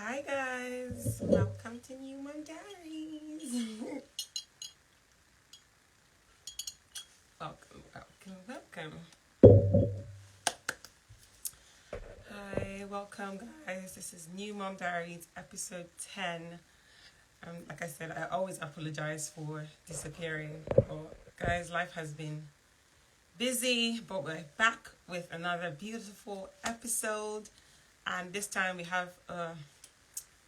Hi guys, welcome to New Mom Diaries. welcome. Hi, welcome guys. This is New Mom Diaries, episode 10. Like I said, I always apologize for disappearing, but guys, life has been busy, but we're back with another beautiful episode, and this time we have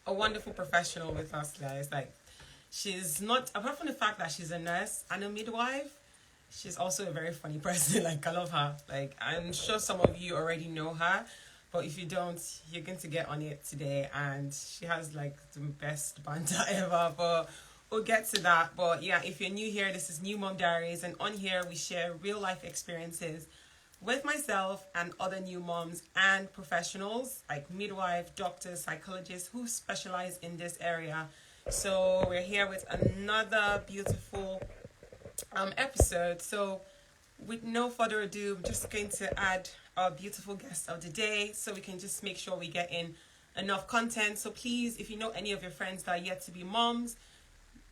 a wonderful professional with us, guys. Like, she's not, apart from the fact that she's a nurse and a midwife, she's also a very funny person. Like, I love her. Like, I'm sure some of you already know her, but if you don't, you're going to get on it today. And she has like the best banter ever, but we'll get to that. But yeah, if you're new here, this is New Mom Diaries, and on here we share real life experiences with myself and other new moms and professionals like midwife, doctors, psychologists who specialize in this area. So we're here with another beautiful episode. So with no further ado, I'm just going to add our beautiful guest of the day so we can just make sure we get in enough content. So please, if you know any of your friends that are yet to be moms,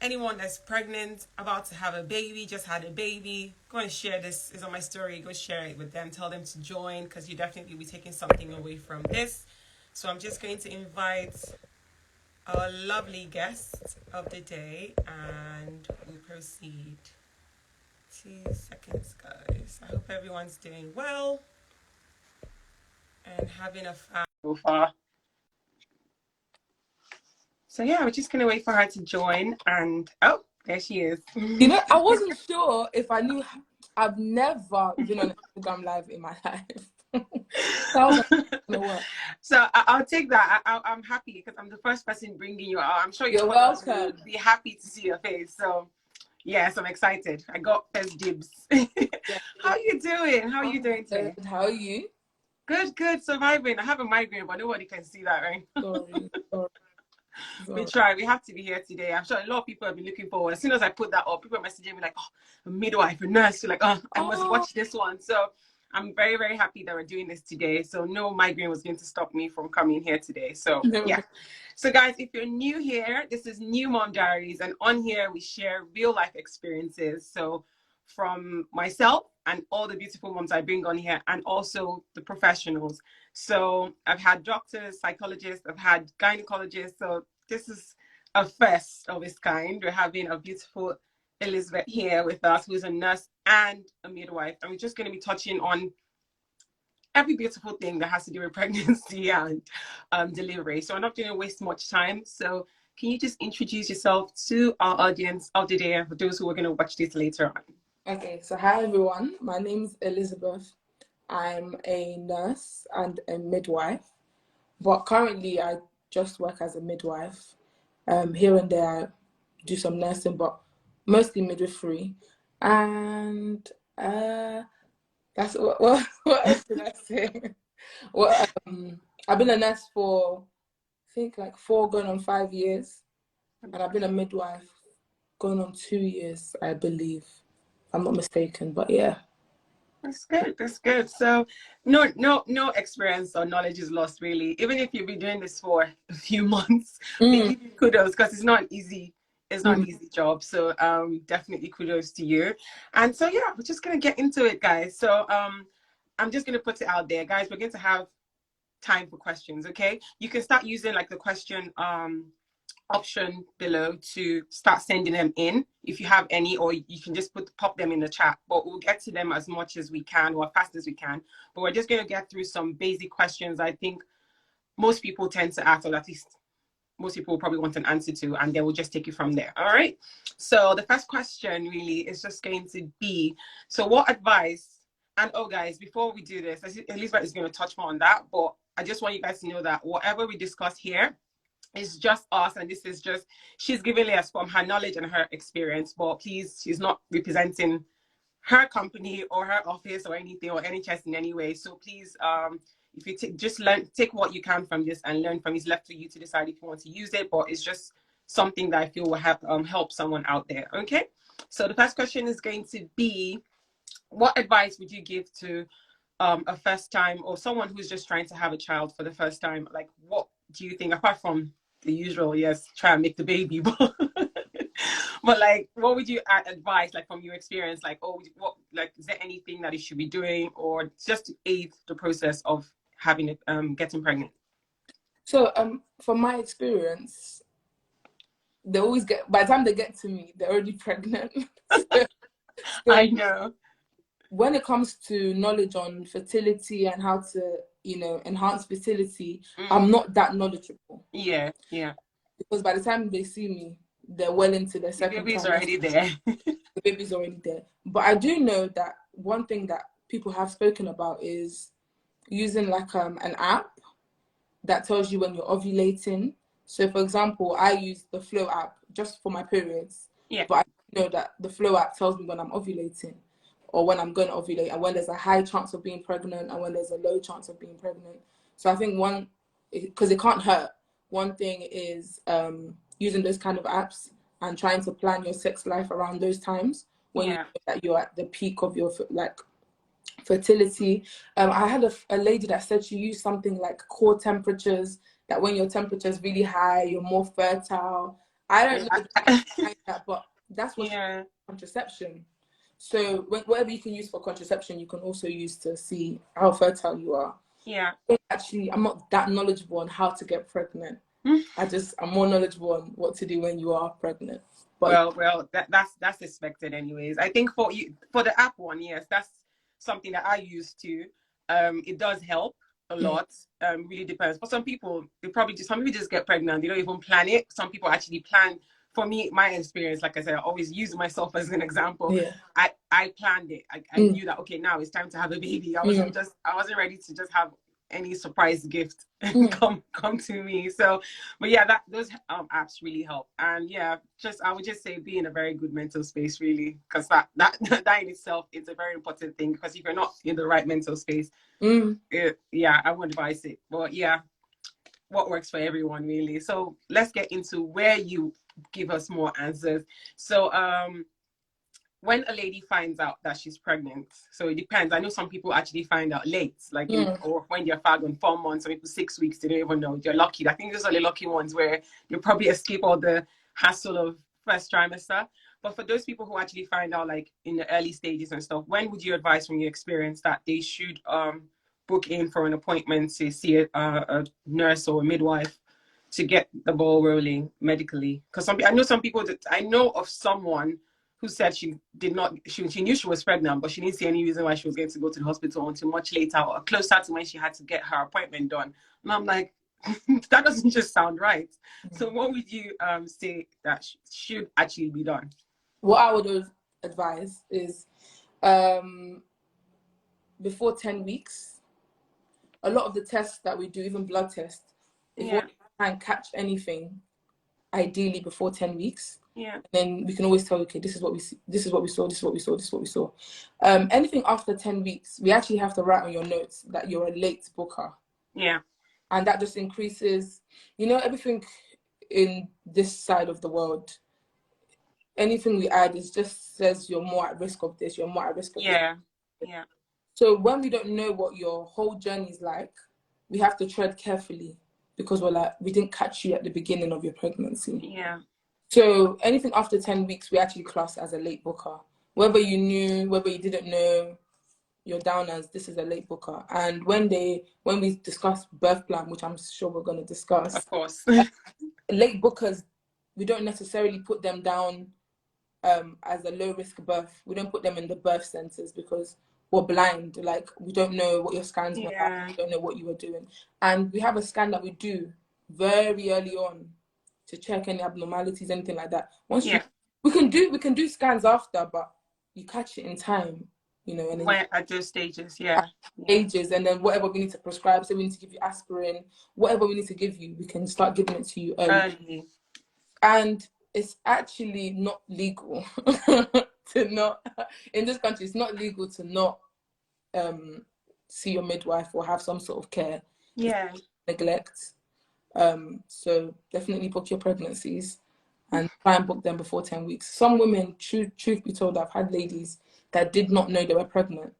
anyone that's pregnant, about to have a baby, just had a baby, go and share this. Is on my story. Go share it with them. Tell them to join, because you definitely be taking something away from this. So I'm just going to invite our lovely guest of the day, and we'll proceed. 2 seconds, guys. I hope everyone's doing well and having a fun so far. So yeah, we're just gonna wait for her to join, and oh, there she is. I wasn't sure if I knew. I've never been on Instagram Live in my life. So I was like, you know what? So I'll take that. I'm happy because I'm the first person bringing you out. I'm sure You're others welcome. will be happy to see your face. So yes, I'm excited. I got first dibs. How you doing? How are you doing today? How are you? Good. Surviving. I have a migraine, but nobody can see that, right? Sorry. We try. We have to be here today. I'm sure a lot of people have been looking forward. As soon as I put that up, people are messaging me like, "Oh, a midwife, a nurse." You're like, "Oh, I must watch this one." So I'm very, very happy that we're doing this today. So no migraine was going to stop me from coming here today. So yeah. So guys, if you're new here, this is New Mom Diaries, and on here we share real life experiences. So from myself and all the beautiful moms I bring on here, and also the professionals. So I've had doctors, psychologists, I've had gynecologists. So this is a first of its kind. We're having a beautiful Elizabeth here with us, who's a nurse and a midwife. And we're just going to be touching on every beautiful thing that has to do with pregnancy and delivery. So I'm not going to waste much time. So can you just introduce yourself to our audience of the day, for those who are going to watch this later on? Okay, so hi everyone. My name's Elizabeth. I'm a nurse and a midwife, but currently I just work as a midwife. Here and there I do some nursing, but mostly midwifery. And that's what else did I say? Well, I've been a nurse for I think like 4 going on 5 years, and I've been a midwife going on 2 years, I believe. If I'm not mistaken, but yeah. That's good. So no experience or knowledge is lost, really. Even if you've been doing this for a few months, we give you kudos, because it's not an easy job. So definitely kudos to you. And so yeah, we're just gonna get into it, guys. So I'm just gonna put it out there, guys. We're going to have time for questions. Okay, you can start using like the question option below to start sending them in if you have any, or you can just pop them in the chat, but we'll get to them as much as we can, or as fast as we can. But we're just going to get through some basic questions I think most people tend to ask, or at least most people will probably want an answer to, and then we'll just take it from there. All right, so the first question really is just going to be, so what advice, and oh guys, before we do this, Elizabeth is going to touch more on that, but I just want you guys to know that whatever we discuss here, it's just us, and this is just, she's giving us from her knowledge and her experience, but please, she's not representing her company or her office or anything, or NHS in any way. So please, if you take what you can from this and learn from it. It's left for you to decide if you want to use it, but it's just something that I feel will help someone out there. Okay, so the first question is going to be, what advice would you give to a first time, or someone who's just trying to have a child for the first time? Like, what do you think, apart from the usual, yes, try and make the baby, but but like, what would you advise, like from your experience, like, oh, what, like, is there anything that you should be doing, or just to aid the process of having getting pregnant? So from my experience, they always get, by the time they get to me, they're already pregnant. so, I know. When it comes to knowledge on fertility and how to, enhance fertility, I'm not that knowledgeable. Yeah. Because by the time they see me, they're well into their The second baby's trimester. already there. The baby's already there. But I do know that one thing that people have spoken about is using like an app that tells you when you're ovulating. So for example, I use the Flow app just for my periods. Yeah. But I know that the Flow app tells me when I'm ovulating or when I'm going to ovulate, and when there's a high chance of being pregnant and when there's a low chance of being pregnant. So I think because it can't hurt, one thing is using those kind of apps and trying to plan your sex life around those times when you know that you're at the peak of your like fertility. I had a lady that said she used something like core temperatures, that when your temperature is really high, you're more fertile. I don't know that, but that's what contraception. So whatever you can use for contraception, you can also use to see how fertile you are. Yeah. Actually, I'm not that knowledgeable on how to get pregnant. I'm more knowledgeable on what to do when you are pregnant. But well, that's expected anyways. I think for the app one, yes, that's something that I use too. It does help a lot. Really depends. For some people, some people just get pregnant. They don't even plan it. Some people actually plan. For me, my experience, like I said, I always use myself as an example. Yeah. I planned it. I knew that, okay, now it's time to have a baby. I wasn't ready to just have any surprise gift come to me. So, but yeah, those apps really help. And yeah, I would just say be in a very good mental space, really, because that in itself is a very important thing. Because if you're not in the right mental space, I wouldn't advise it. But yeah, what works for everyone, really. So let's get into where you give us more answers. So when a lady finds out that she's pregnant, so it depends. I know some people actually find out late, like or when they're on 4 months, some people 6 weeks, they don't even know. They're lucky. I think those are the lucky ones where you probably escape all the hassle of first trimester. But for those people who actually find out like in the early stages and stuff, when would you advise from your experience that they should book in for an appointment to see a nurse or a midwife to get the ball rolling medically? Because I know of someone who said she knew she was pregnant, but she didn't see any reason why she was going to go to the hospital until much later or closer to when she had to get her appointment done. And I'm like, that doesn't just sound right. So what would you say that should actually be done? What I would advise is before 10 weeks, a lot of the tests that we do, even blood tests, if we try and catch anything, ideally before 10 weeks. Yeah. Then we can always tell, okay, this is what we see, this is what we saw, this is what we saw, this is what we saw. Anything after 10 weeks, we actually have to write on your notes that you're a late booker. Yeah. And that just increases, everything in this side of the world. Anything we add is just says you're more at risk of this, you're more at risk of this. Yeah. So when we don't know what your whole journey is like, we have to tread carefully because we didn't catch you at the beginning of your pregnancy. Yeah. So anything after 10 weeks, we actually class as a late booker. Whether you knew, whether you didn't know, you're down as this is a late booker. And when we discuss birth plan, which I'm sure we're going to discuss, of course, late bookers, we don't necessarily put them down as a low risk birth. We don't put them in the birth centers because we're blind. Like, we don't know what your scans were like. We don't know what you were doing. And we have a scan that we do very early on to check any abnormalities, anything like that. We can do scans after, but you catch it in time, and then at those stages, stages, and then whatever we need to prescribe, so we need to give you aspirin, whatever we need to give you, we can start giving it to you early. And it's actually not legal in this country. It's not legal to not see your midwife or have some sort of care. Neglect. So definitely book your pregnancies and try and book them before 10 weeks. Some women, truth be told, I've had ladies that did not know they were pregnant.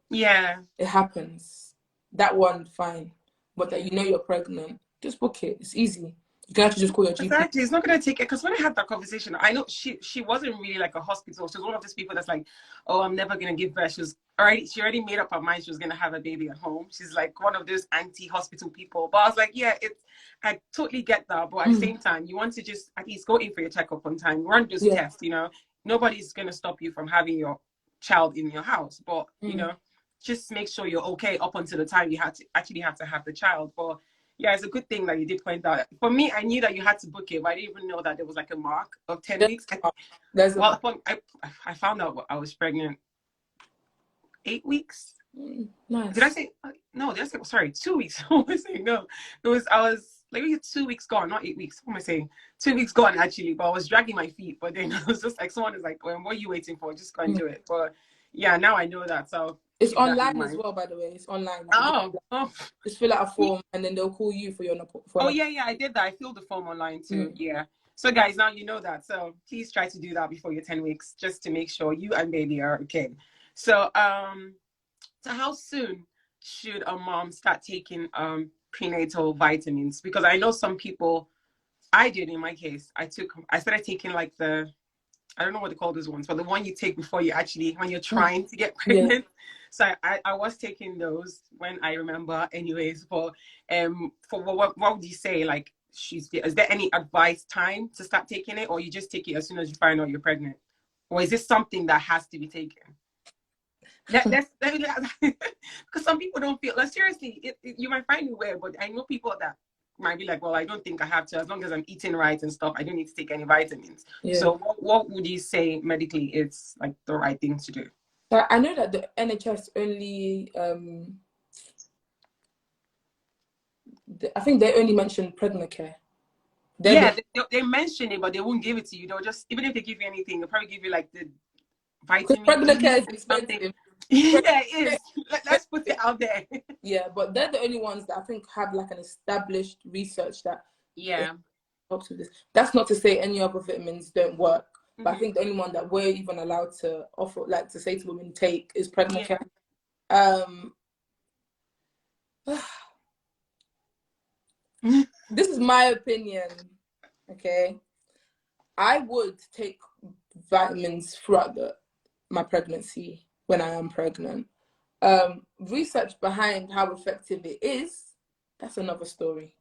Yeah. It happens. That one, fine. But that you're pregnant, Just book it. It's easy. You can actually just call your GP. Exactly, it's not gonna take it because when I had that conversation, I know she wasn't really like a hospital. She was one of those people that's like, oh, I'm never gonna give birth. She already made up her mind she was gonna have a baby at home. She's like one of those anti-hospital people. But I was like, yeah, I totally get that. But at the same time, you want to just at least go in for your checkup on time, run those tests. You know, nobody's gonna stop you from having your child in your house, but you know, just make sure you're okay up until the time you have to have the child. But yeah, it's a good thing that you did point out. For me, I knew that you had to book it, but I didn't even know that there was like a mark of 10 weeks. I found out I was pregnant 8 weeks. Nice. Did I say no? Did I say sorry? 2 weeks. What am I saying? No, I was like 2 weeks gone, not 8 weeks. What am I saying? 2 weeks gone actually, but I was dragging my feet. But then I was just like, someone is like, well, what are you waiting for? Just go and do it. But yeah, now I know that. So it's online as well, by the way. It's online. Just fill out a form and then they'll call you for your yeah, I did that. I filled the form online too. Yeah. So guys, now you know that. So please try to do that before your 10 weeks, just to make sure you and baby are okay. So so how soon should a mom start taking prenatal vitamins? Because I know some people, I did in my case, I started taking like I don't know what they call those ones, but the one you take before you when you're trying to get pregnant. Yeah. So I was taking those when I remember anyways. For what would you say? Like, is there any advice time to start taking it, or you just take it as soon as you find out you're pregnant? Or is this something that has to be taken? Because some people don't feel, like, seriously, you might find it weird, but I know people that might be like, well, I don't think I have to, as long as I'm eating right and stuff, I don't need to take any vitamins. Yeah. So what would you say medically is like the right thing to do? So I know that the NHS only, I think they only mention pregnant care. They mention it, but they won't give it to you. They'll just, even if they give you anything, they'll probably give you like the vitamin. Pregnant care is expensive. Yeah, it is. Let's put it out there. Yeah, but they're the only ones that I think have like an established research that helps with this. That's not to say any other vitamins don't work, but I think the only one that we're even allowed to offer, like to say to women take, is pregnant care. This is my opinion, okay? I would take vitamins throughout my pregnancy when I am pregnant. Research behind how effective it is, that's another story.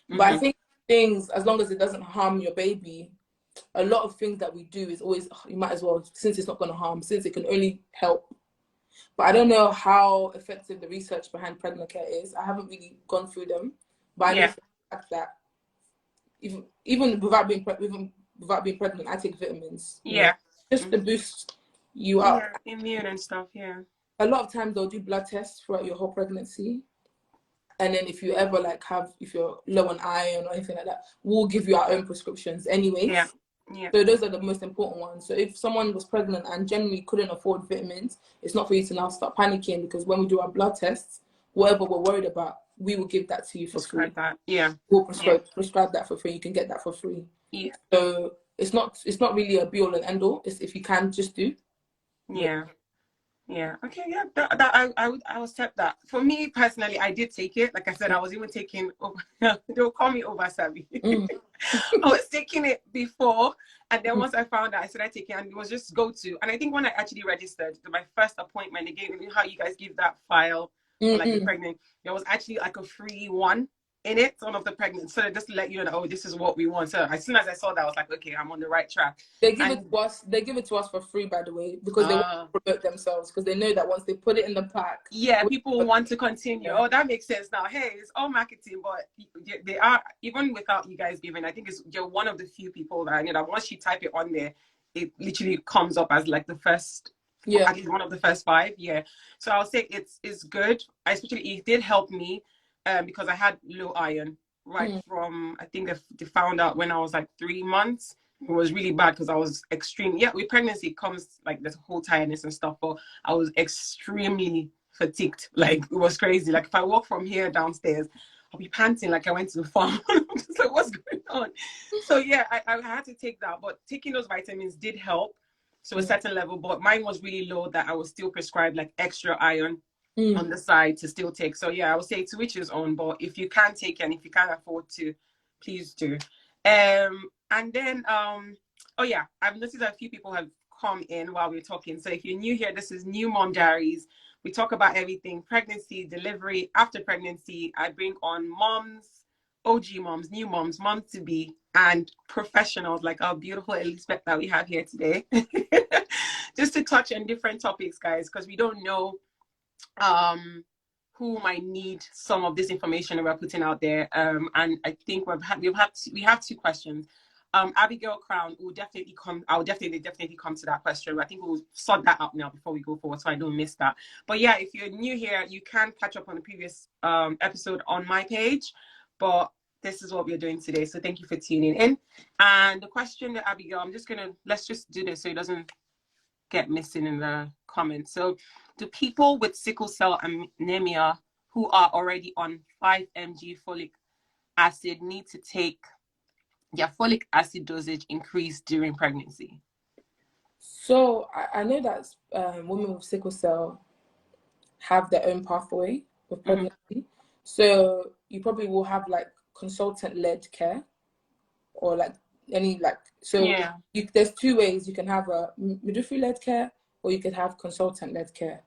But I think things, as long as it doesn't harm your baby, a lot of things that we do is always, you might as well, since it's not going to harm, since it can only help. But I don't know how effective the research behind pregnant care is. I haven't really gone through them. But I know for the fact that even without being pregnant, I take vitamins. Yeah. Just to boost you up. Yeah, immune and stuff, A lot of times they'll do blood tests throughout your whole pregnancy. And then if you ever if you're low on iron or anything like that, we'll give you our own prescriptions anyways. Yeah. So those are the most important ones. So if someone was pregnant and generally couldn't afford vitamins, it's not for you to now start panicking, because when we do our blood tests, whatever we're worried about, we will give that to you for free. We'll prescribe that for free. You can get that for free. Yeah. So it's not really a be all and end all. It's if you can just do. Yeah. Okay. Yeah. I would accept that. For me personally, I did take it. Like I said, I was even taking. They'll call me over savvy. I was taking it before, and then once I found out, I started taking it, and it was just go to. And I think when I actually registered, my first appointment, they gave me how you guys give that file for like the pregnant. There was actually like a free one in it, one of the pregnant, so just to let you know, oh, this is what we want. So as soon as I saw that, I was like, okay, I'm on the right track. They give it to us for free, by the way, because they want to promote themselves, because they know that once they put it in the pack, people want to continue. Oh, that makes sense now. Hey, it's all marketing, but they are, even without you guys giving, I think you're one of the few people that I know that once you type it on there, it literally comes up as like the first, at least one of the first 5. So I'll say it's good. Especially it did help me. Because I had low iron from, I think they found out when I was like 3 months. It was really bad because I was extreme. Yeah, with pregnancy it comes like this whole tiredness and stuff, but I was extremely fatigued. Like it was crazy. Like if I walk from here downstairs, I'll be panting like I went to the farm. So what's going on? So yeah, I had to take that, but taking those vitamins did help to a certain level, but mine was really low that I was still prescribed like extra iron. on the side to still take. So yeah, I would say to which is own, but if you can take and if you can't afford to, please do. And then oh yeah, I've noticed that a few people have come in while we're talking. So if you're new here, this is New Mom Diaries. We talk about everything: pregnancy, delivery, after pregnancy. I bring on moms, OG moms, new moms, moms to be, and professionals like our beautiful Elizabeth that we have here today. Just to touch on different topics, guys, because we don't know who might need some of this information that we're putting out there. And I think we have two questions. Abigail Crown will definitely come. I'll definitely come to that question. But I think we'll sort that out now before we go forward, so I don't miss that. But yeah, if you're new here, you can catch up on the previous episode on my page. But this is what we're doing today. So thank you for tuning in. And the question that Abigail, let's just do this so it doesn't get missing in the comments. So do people with sickle cell anemia who are already on 5 mg folic acid need to take their folic acid dosage increased during pregnancy? So I know that women with sickle cell have their own pathway with pregnancy. So you probably will have like consultant-led care, or like Yeah. There's two ways. You can have a midwifery-led care, or you could have consultant-led care.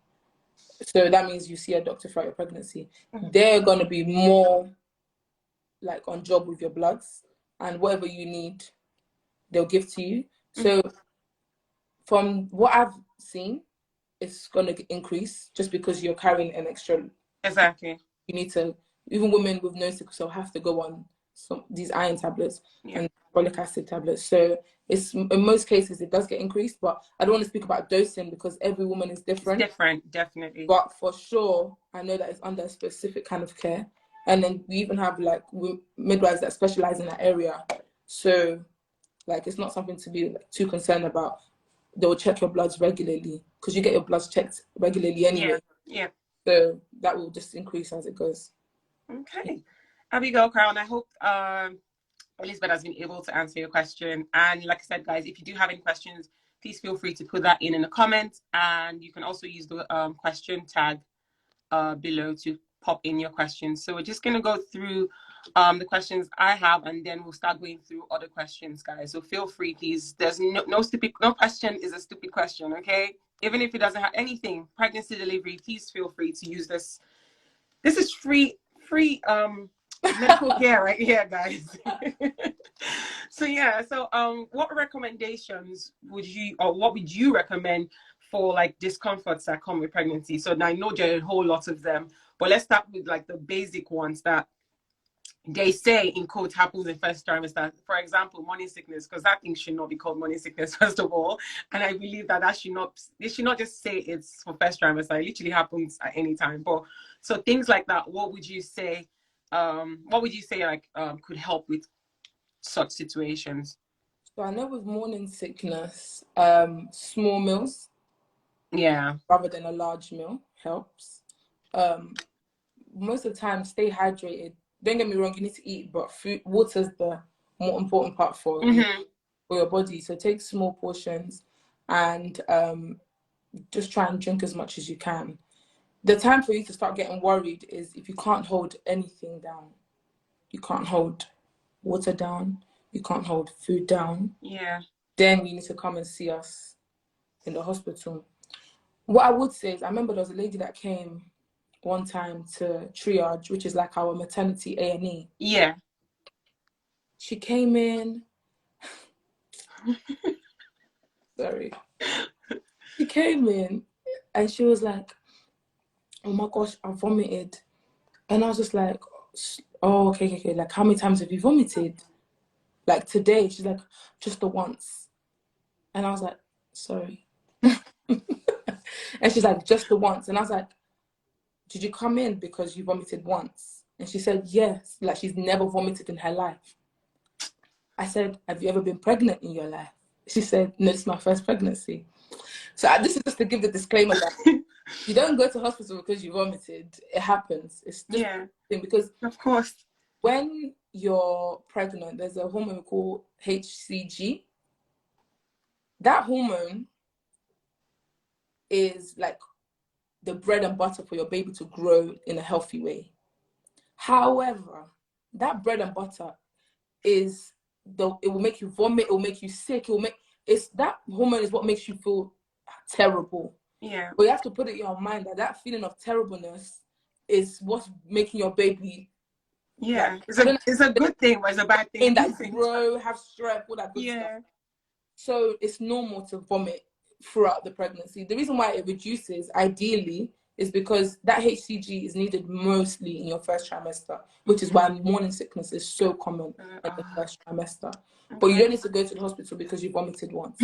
So that means you see a doctor throughout your pregnancy. They're going to be more like on job with your bloods, and whatever you need, they'll give to you. So from what I've seen, it's going to increase just because you're carrying an extra. Exactly. You need to, even women with no sickle cell have to go on these iron tablets and folic acid tablets. So it's, in most cases, it does get increased, but I don't want to speak about dosing because every woman is different. It's different, definitely. But for sure, I know that it's under a specific kind of care. And then we even have like midwives that specialize in that area. So like, it's not something to be too concerned about. They will check your bloods regularly because you get your bloods checked regularly anyway. Yeah. So that will just increase as it goes. Okay. Abigail Crown, I hope Elizabeth has been able to answer your question. And like I said, guys, if you do have any questions, please feel free to put that in the comments. And you can also use the question tag below to pop in your questions. So we're just going to go through the questions I have, and then we'll start going through other questions, guys. So feel free, please. There's no question is a stupid question, okay? Even if it doesn't have anything, pregnancy, delivery, please feel free to use this. This is free medical care right here, guys. So yeah, so what recommendations would you recommend for like discomforts that come with pregnancy? So now I know there are a whole lot of them, but let's start with like the basic ones that they say in quotes happens in first trimester. For example, morning sickness, because that thing should not be called morning sickness first of all, and I believe that they should not just say it's for first trimester. It literally happens at any time. But so things like that, what would you say like could help with such situations? So I know with morning sickness, small meals, rather than a large meal helps. Most of the time, stay hydrated. Don't get me wrong, you need to eat, but water's the more important part for your body. So take small portions and just try and drink as much as you can. The time for you to start getting worried is if you can't hold anything down. You can't hold water down. You can't hold food down. Yeah. Then you need to come and see us in the hospital. What I would say is, I remember there was a lady that came one time to triage, which is like our maternity A&E. Yeah. She came in. Sorry. She came in and she was like, oh my gosh, I vomited. And I was just like, oh, okay. Like, how many times have you vomited? Like today? She's like, just the once. And I was like, sorry. And she's like, just the once. And I was like, did you come in because you vomited once? And she said, yes. Like, she's never vomited in her life. I said, have you ever been pregnant in your life? She said, no, this is my first pregnancy. So this is just to give the disclaimer that you don't go to hospital because you vomited. It happens. It's just a thing, because of course, when you're pregnant, there's a hormone called HCG. That hormone is like the bread and butter for your baby to grow in a healthy way. However, that bread and butter is it will make you vomit, it will make you sick, it's that hormone is what makes you feel terrible. Yeah. But you have to put it in your mind that that feeling of terribleness is what's making your baby. Yeah, like, it's a good thing, but it's a bad thing. In that grow, have strep, all that good stuff. Yeah. So it's normal to vomit throughout the pregnancy. The reason why it reduces, ideally, is because that HCG is needed mostly in your first trimester, which is why morning sickness is so common in the first trimester. But you don't need to go to the hospital because you vomited once.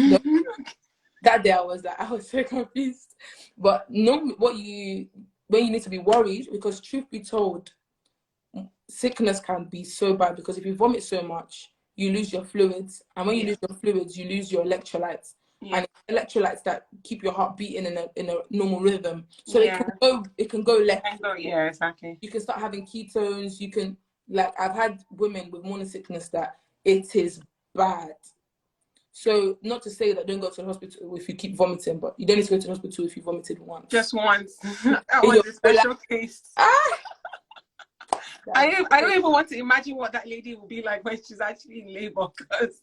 That day I was so confused. But no, when you need to be worried, because truth be told, sickness can be so bad because if you vomit so much, you lose your fluids, and when you lose your fluids, you lose your electrolytes, and electrolytes that keep your heart beating in a normal rhythm. So it can go left. Yeah, exactly. You can start having ketones. You can, like, I've had women with morning sickness that it is bad. So not to say that don't go to the hospital if you keep vomiting, but you don't need to go to the hospital if you vomited once. Just once. That was a special case. I don't even want to imagine what that lady will be like when she's actually in labor, because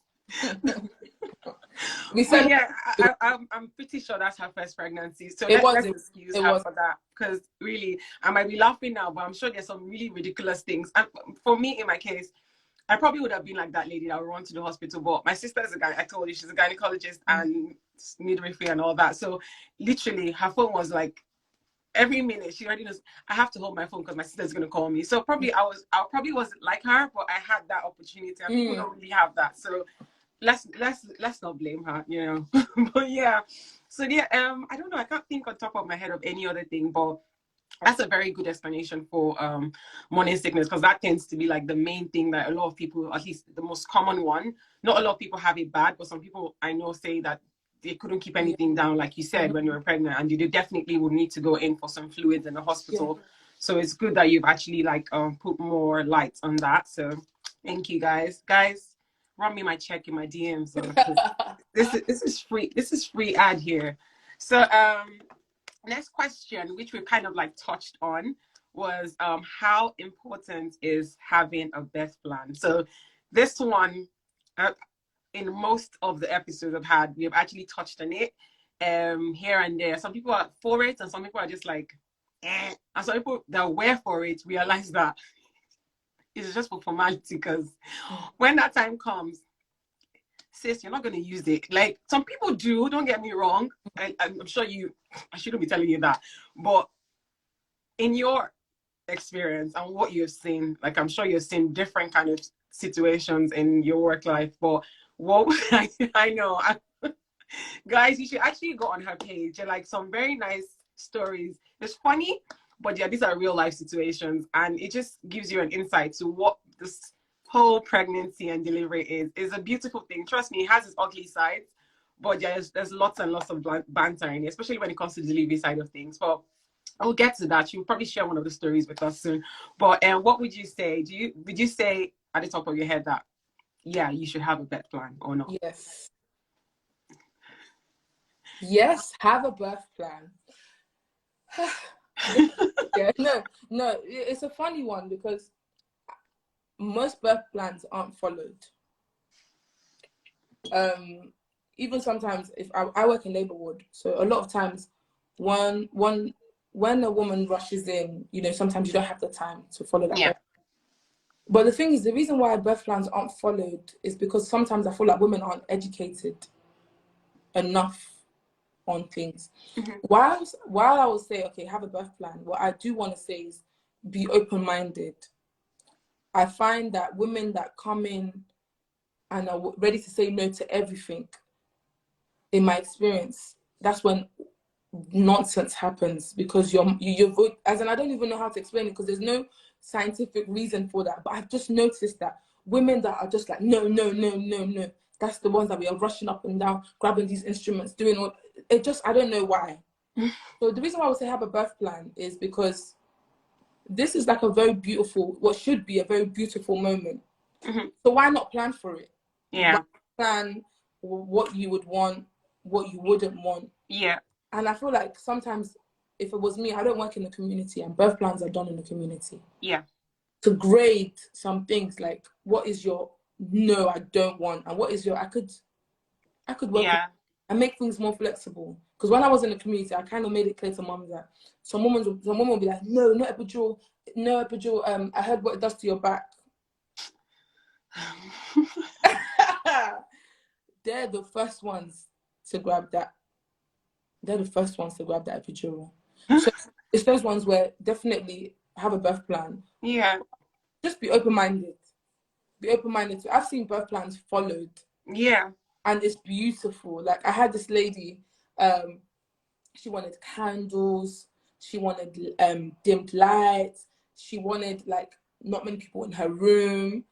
I'm pretty sure that's her first pregnancy. So let's excuse her for that, because really, I might be laughing now, but I'm sure there's some really ridiculous things. And for me, in my case, I probably would have been like that lady that would run to the hospital. But my sister is I told you, she's a gynecologist and midwifery and all that. So literally, her phone was like, every minute she already knows I have to hold my phone because my sister's gonna call me. So probably I probably wasn't like her, but I had that opportunity, and people don't really have that. So let's not blame her, you know. But yeah, so yeah, I don't know, I can't think on top of my head of any other thing, but that's a very good explanation for morning sickness, because that tends to be like the main thing that a lot of people, at least the most common one. Not a lot of people have it bad, but some people I know say that they couldn't keep anything down, like you said, when you were pregnant, and you definitely would need to go in for some fluids in the hospital. So it's good that you've actually like put more light on that. So thank you, guys. Run me my check in my DMs. This is free. This is free ad here. So next question, which we kind of like touched on, was how important is having a birth plan? So this one, in most of the episodes I've had, we have actually touched on it here and there. Some people are for it, and some people are just like, eh. And some people that were for it realize that it's just for formality, because when that time comes, sis, you're not going to use it. Like, some people do, don't get me wrong. I'm sure I shouldn't be telling you that. But in your experience and what you've seen, like, I'm sure you've seen different kind of situations in your work life. But what I know, guys, you should actually go on her page. There are like some very nice stories. It's funny, but yeah, these are real life situations, and it just gives you an insight to what this whole pregnancy and delivery is a beautiful thing. Trust me, it has its ugly sides, but there's lots and lots of banter in it, especially when it comes to the delivery side of things. But I'll get to that. You'll probably share one of the stories with us soon. But what would you say? Would you say at the top of your head that you should have a birth plan, or not? Yes, have a birth plan. No, it's a funny one because most birth plans aren't followed. Even sometimes, if I work in labor ward, so a lot of times when a woman rushes in, you know, sometimes you don't have the time to follow that. But the thing is, the reason why birth plans aren't followed is because sometimes I feel like women aren't educated enough on things. While I will say, okay, have a birth plan, what I do want to say is be open-minded. I find that women that come in and are ready to say no to everything, in my experience, that's when nonsense happens, because you vote, as in, I don't even know how to explain it because there's no scientific reason for that, but I've just noticed that women that are just like no, that's the ones that we are rushing up and down, grabbing these instruments, doing all it. Just, I don't know why. So the reason why I would say have a birth plan is because this is like a very beautiful, what should be a very beautiful moment. So why not plan for it? Plan what you would want, what you wouldn't want. And I feel like sometimes if it was me, I don't work in the community, and birth plans are done in the community. Yeah. To grade some things like what is your no, I don't want, and what is your I could work with, and make things more flexible. Because when I was in the community, I kind of made it clear to mum that some women will be like, no, no epidural, no epidural. I heard what it does to your back. They're the first ones to grab that. They're the first ones to grab that epidural. So it's those ones where definitely have a birth plan. Yeah. Just be open-minded. Be open-minded. I've seen birth plans followed. Yeah. And it's beautiful. Like I had this lady, she wanted candles, she wanted dimmed lights, she wanted like not many people in her room,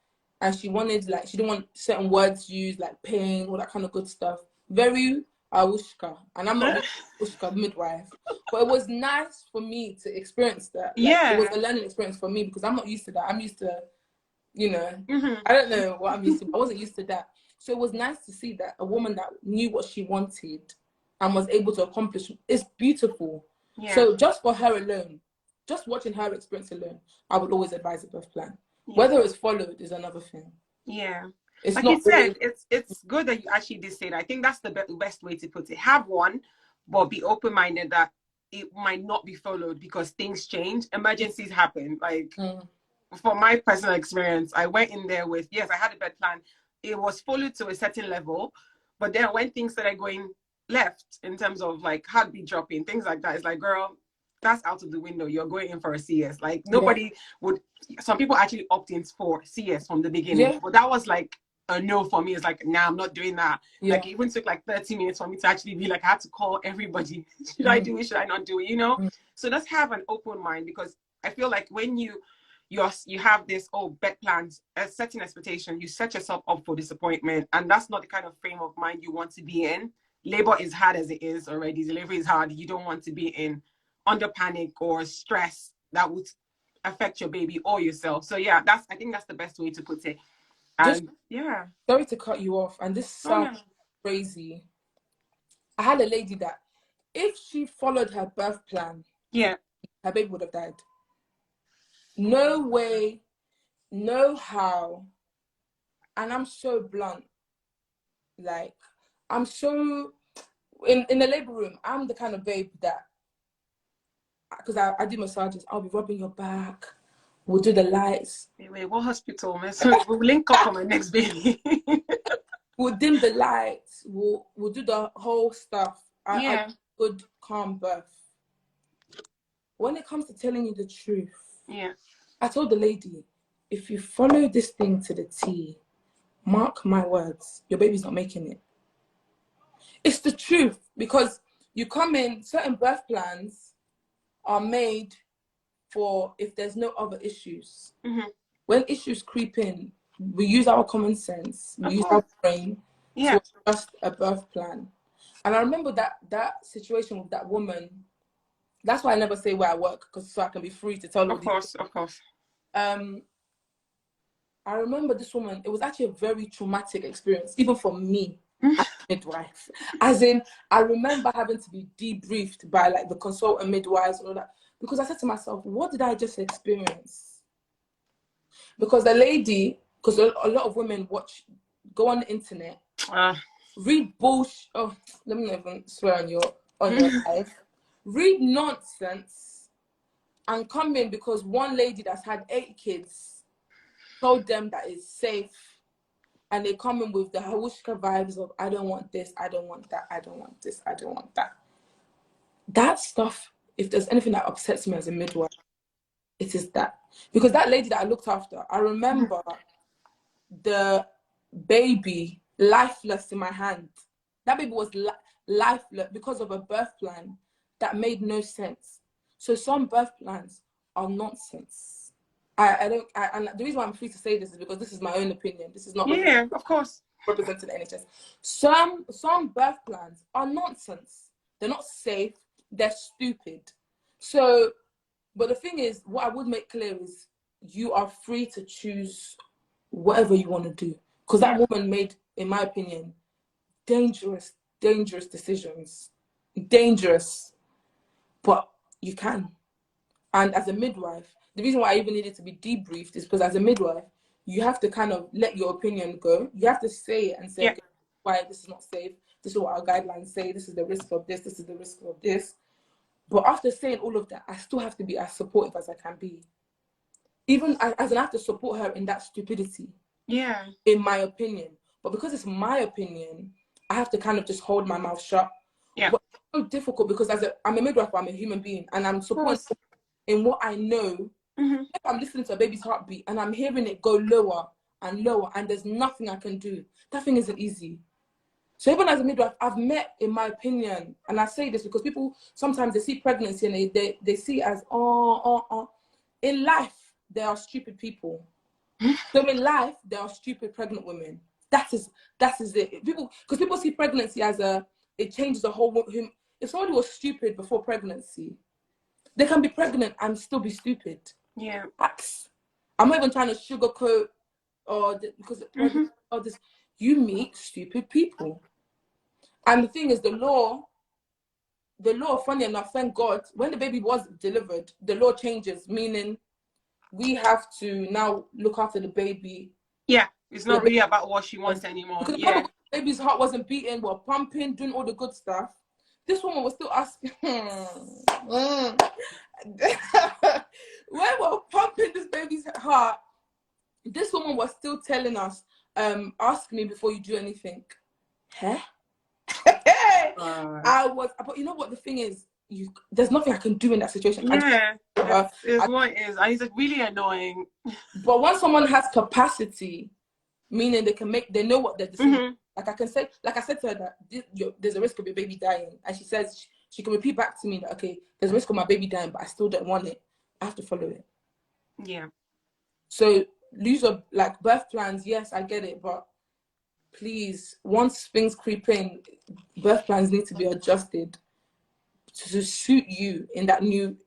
and she wanted like she didn't want certain words used like pain, all that kind of good stuff. Very Awushka, and I'm not Awushka midwife, but it was nice for me to experience that. Like, it was a learning experience for me because I'm not used to that. I'm used to, you know, I don't know what I'm used to. I wasn't used to that. So it was nice to see that a woman that knew what she wanted and was able to accomplish. It's beautiful. Yeah. So just for her alone, just watching her experience alone, I would always advise a birth plan. Yeah. Whether it's followed is another thing. Yeah. It's like not you said, it's good that you actually did say that. I think that's the best way to put it. Have one, but be open-minded that it might not be followed because things change. Emergencies happen. Like, from my personal experience, I went in there with, yes, I had a birth plan. It was followed to a certain level, but then when things started going left in terms of like heartbeat dropping, things like that, it's like, girl, that's out of the window. You're going in for a CS. Like nobody would. Some people actually opt in for CS from the beginning, but that was like a no for me. It's like, nah, I'm not doing that. Like it even took like 30 minutes for me to actually be like, I had to call everybody. Should I do it? Should I not do it? You know. So let's have an open mind, because I feel like when you have this birth plans, setting expectation, you set yourself up for disappointment, and that's not the kind of frame of mind you want to be in. Labor is hard as it is already. Delivery is hard. You don't want to be in under panic or stress that would affect your baby or yourself. So yeah, I think that's the best way to put it. And sorry to cut you off, and this sounds crazy. I had a lady that if she followed her birth plan, her baby would have died. No way, no how. And I'm so blunt. Like, I'm so in the labor room, I'm the kind of babe that, because I do massages, I'll be rubbing your back, we'll do the lights. Wait, what hospital? We'll link up on my next baby. We'll dim the lights, we'll do the whole stuff. I good, calm birth. When it comes to telling you the truth, I told the lady, if you follow this thing to the T, mark my words, your baby's not making it. It's the truth, because you come in, certain birth plans are made for if there's no other issues. When issues creep in, we use our common sense, we use our brain to adjust a birth plan. And I remember that situation with that woman. That's why I never say where I work, because so I can be free to tell. Of course. I remember this woman. It was actually a very traumatic experience, even for me as a midwife. As in, I remember having to be debriefed by like the consultant midwives and all that, because I said to myself, "What did I just experience?" Because the lady, because a lot of women go on the internet, read bullshit. Oh, let me not even swear on your life. Read nonsense and come in because one lady that's had 8 kids told them that it's safe, and they come in with the Hawushka vibes of, I don't want this, I don't want that, I don't want this, I don't want that. That stuff, if there's anything that upsets me as a midwife, it is that. Because that lady that I looked after, I remember the baby lifeless in my hand. That baby was lifeless because of a birth plan that made no sense. So some birth plans are nonsense. And the reason why I'm free to say this is because this is my own opinion. This is not of course representing the NHS. Some birth plans are nonsense. They're not safe. They're stupid. So, but the thing is, what I would make clear is you are free to choose whatever you want to do. Because that woman made, in my opinion, dangerous decisions. Dangerous. But you can. And as a midwife, the reason why I even needed to be debriefed is because as a midwife, you have to kind of let your opinion go. You have to say it and say, okay, why this is not safe. This is what our guidelines say. This is the risk of this. This is the risk of this. But after saying all of that, I still have to be as supportive as I can be. Even as I have to support her in that stupidity. Yeah. In my opinion. But because it's my opinion, I have to kind of just hold my mouth shut. Yeah. But it's so difficult because I'm a midwife, I'm a human being, and I'm supporting in what I know. If I'm listening to a baby's heartbeat and I'm hearing it go lower and lower and there's nothing I can do, that thing isn't easy. So even as a midwife, I've met, in my opinion, and I say this because people, sometimes they see pregnancy and they see it as, In life, there are stupid people. So in life, there are stupid pregnant women. That is it. Because people see pregnancy as it changes the whole woman. If somebody was stupid before pregnancy, they can be pregnant and still be stupid. Yeah. I'm not even trying to sugarcoat because this. You meet stupid people. And the thing is, the law, funny enough, thank God, when the baby was delivered, the law changes, meaning we have to now look after the baby. Yeah, it's not really about what she wants anymore. Because the baby's heart wasn't beating, we're pumping, doing all the good stuff. This woman was still asking, when we're pumping this baby's heart, this woman was still telling us, ask me before you do anything. Huh? But you know what the thing is? There's nothing I can do in that situation. Yeah, it's what it is. And it's really annoying. But once someone has capacity, meaning they know what they're doing. Like I said to her that there's a risk of your baby dying, and she says she can repeat back to me that, okay, there's a risk of my baby dying, but I still don't want it. I have to follow it. Yeah. So birth plans, yes, I get it, but please, once things creep in, birth plans need to be adjusted to suit you in that new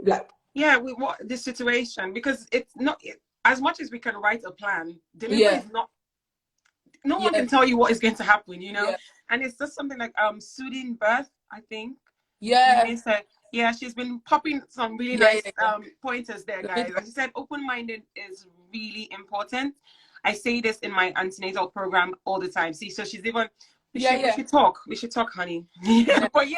we want this situation, because it's not as much as we can write a plan. Delivery is not. No one can tell you what is going to happen, and it's just something like soothing birth, I think. Yeah, she's been popping some really nice pointers there, guys. Like she said, open-minded is really important. I say this in my antenatal program all the time. See, so she's even we should talk, honey. But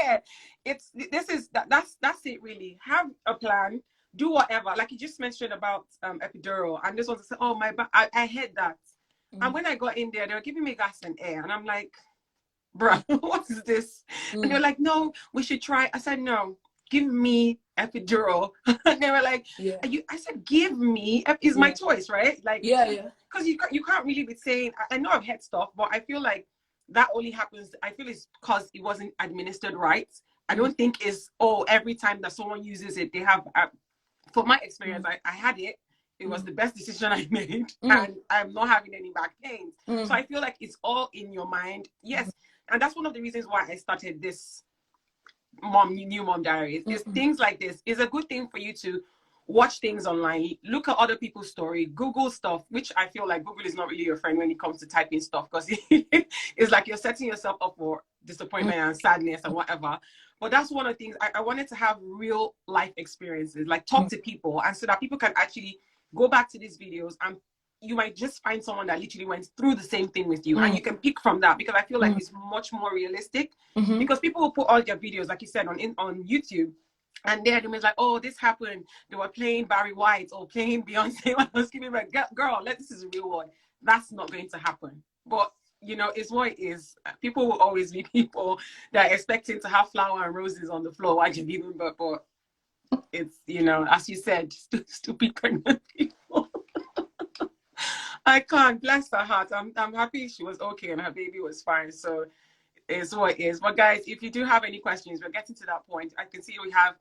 that's it really. Have a plan, do whatever. Like you just mentioned about epidural, and this was say, oh my, I heard that. And when I got in there, they were giving me gas and air, and I'm like, bruh, what is this? And they were like, no, we should try. I said, no, give me epidural. And they were like, I said, give me, is my choice, right? Like, because you can't really be saying, I know I've had stuff, but I feel like that only happens, I feel it's because it wasn't administered right. I don't think it's, every time that someone uses it, they have, for my experience, I had it. It was the best decision I made, and I'm not having any back pains. So I feel like it's all in your mind. Yes. And that's one of the reasons why I started this New Mom Diaries. Is things like this is a good thing for you to watch things online, look at other people's story, Google stuff, which I feel like Google is not really your friend when it comes to typing stuff, because it's like you're setting yourself up for disappointment and sadness and whatever. But that's one of the things I wanted to have real life experiences, like talk to people, and so that people can actually go back to these videos, and you might just find someone that literally went through the same thing with you, and you can pick from that, because I feel like it's much more realistic. Because people will put all their videos, like you said, on YouTube, and they're like, oh, this happened. They were playing Barry White or playing Beyonce when I was giving back. Girl, this is a real one. That's not going to happen. But it's what it is. People will always be people that are expecting to have flower and roses on the floor while you're giving birth, but it's, as you said, stupid pregnant people. I can't, bless her heart. I'm happy she was okay and her baby was fine. So it's what it is. But guys, if you do have any questions, we're getting to that point. I can see we have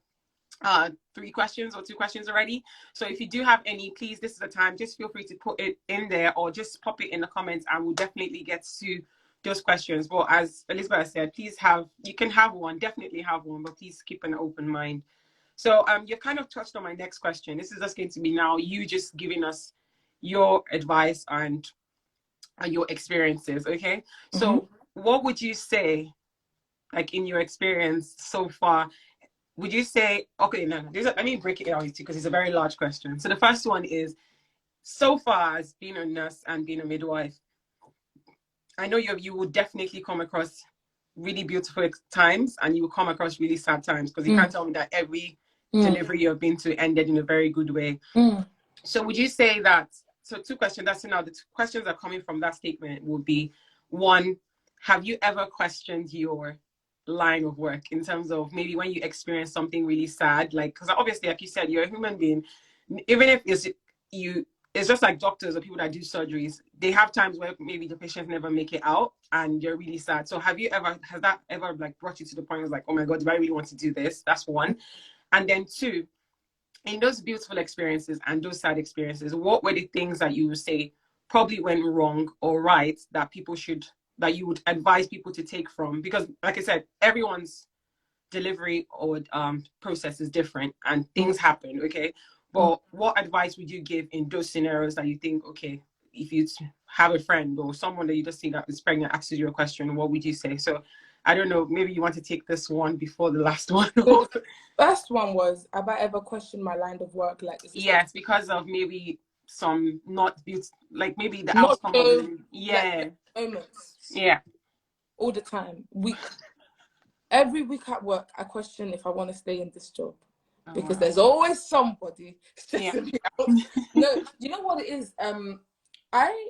3 questions or 2 questions already. So if you do have any, please, this is the time. Just feel free to put it in there or just pop it in the comments, and we'll definitely get to those questions. But as Elizabeth said, please you can have one, definitely have one, but please keep an open mind. So you've kind of touched on my next question. This is just going to be now you just giving us your advice and your experiences, okay? So what would you say, like in your experience so far, would you say, okay, no, let me break it down because it's a very large question. So the first one is, so far as being a nurse and being a midwife, I know you will definitely come across really beautiful times and you will come across really sad times, because you can't tell me that every delivery you've been to ended in a very good way. So would you say that, so two questions, that's now the two questions that are coming from that statement would be, one, have you ever questioned your line of work in terms of maybe when you experience something really sad, like, because obviously, like you said, you're a human being, even if it's just like doctors or people that do surgeries, they have times where maybe the patients never make it out and you're really sad. So has that ever like brought you to the point of like, oh my God, do I really want to do this? That's one. And then two, in those beautiful experiences and those sad experiences, what were the things that you would say probably went wrong or right that you would advise people to take from? Because like I said, everyone's delivery or process is different and things happen, okay? But what advice would you give in those scenarios that you think, okay, if you have a friend or someone that you just see that is pregnant asks you a question, what would you say? So I don't know, maybe you want to take this one before the last one. So the first one was, have I ever questioned my line of work? Like, is this yes, because of maybe some not beautiful, like maybe the not outcome so, of it. Yeah. like, moments Yeah. all the time. Every week at work, I question if I want to stay in this job, because there's always somebody stressing me out. No, you know what it is? I,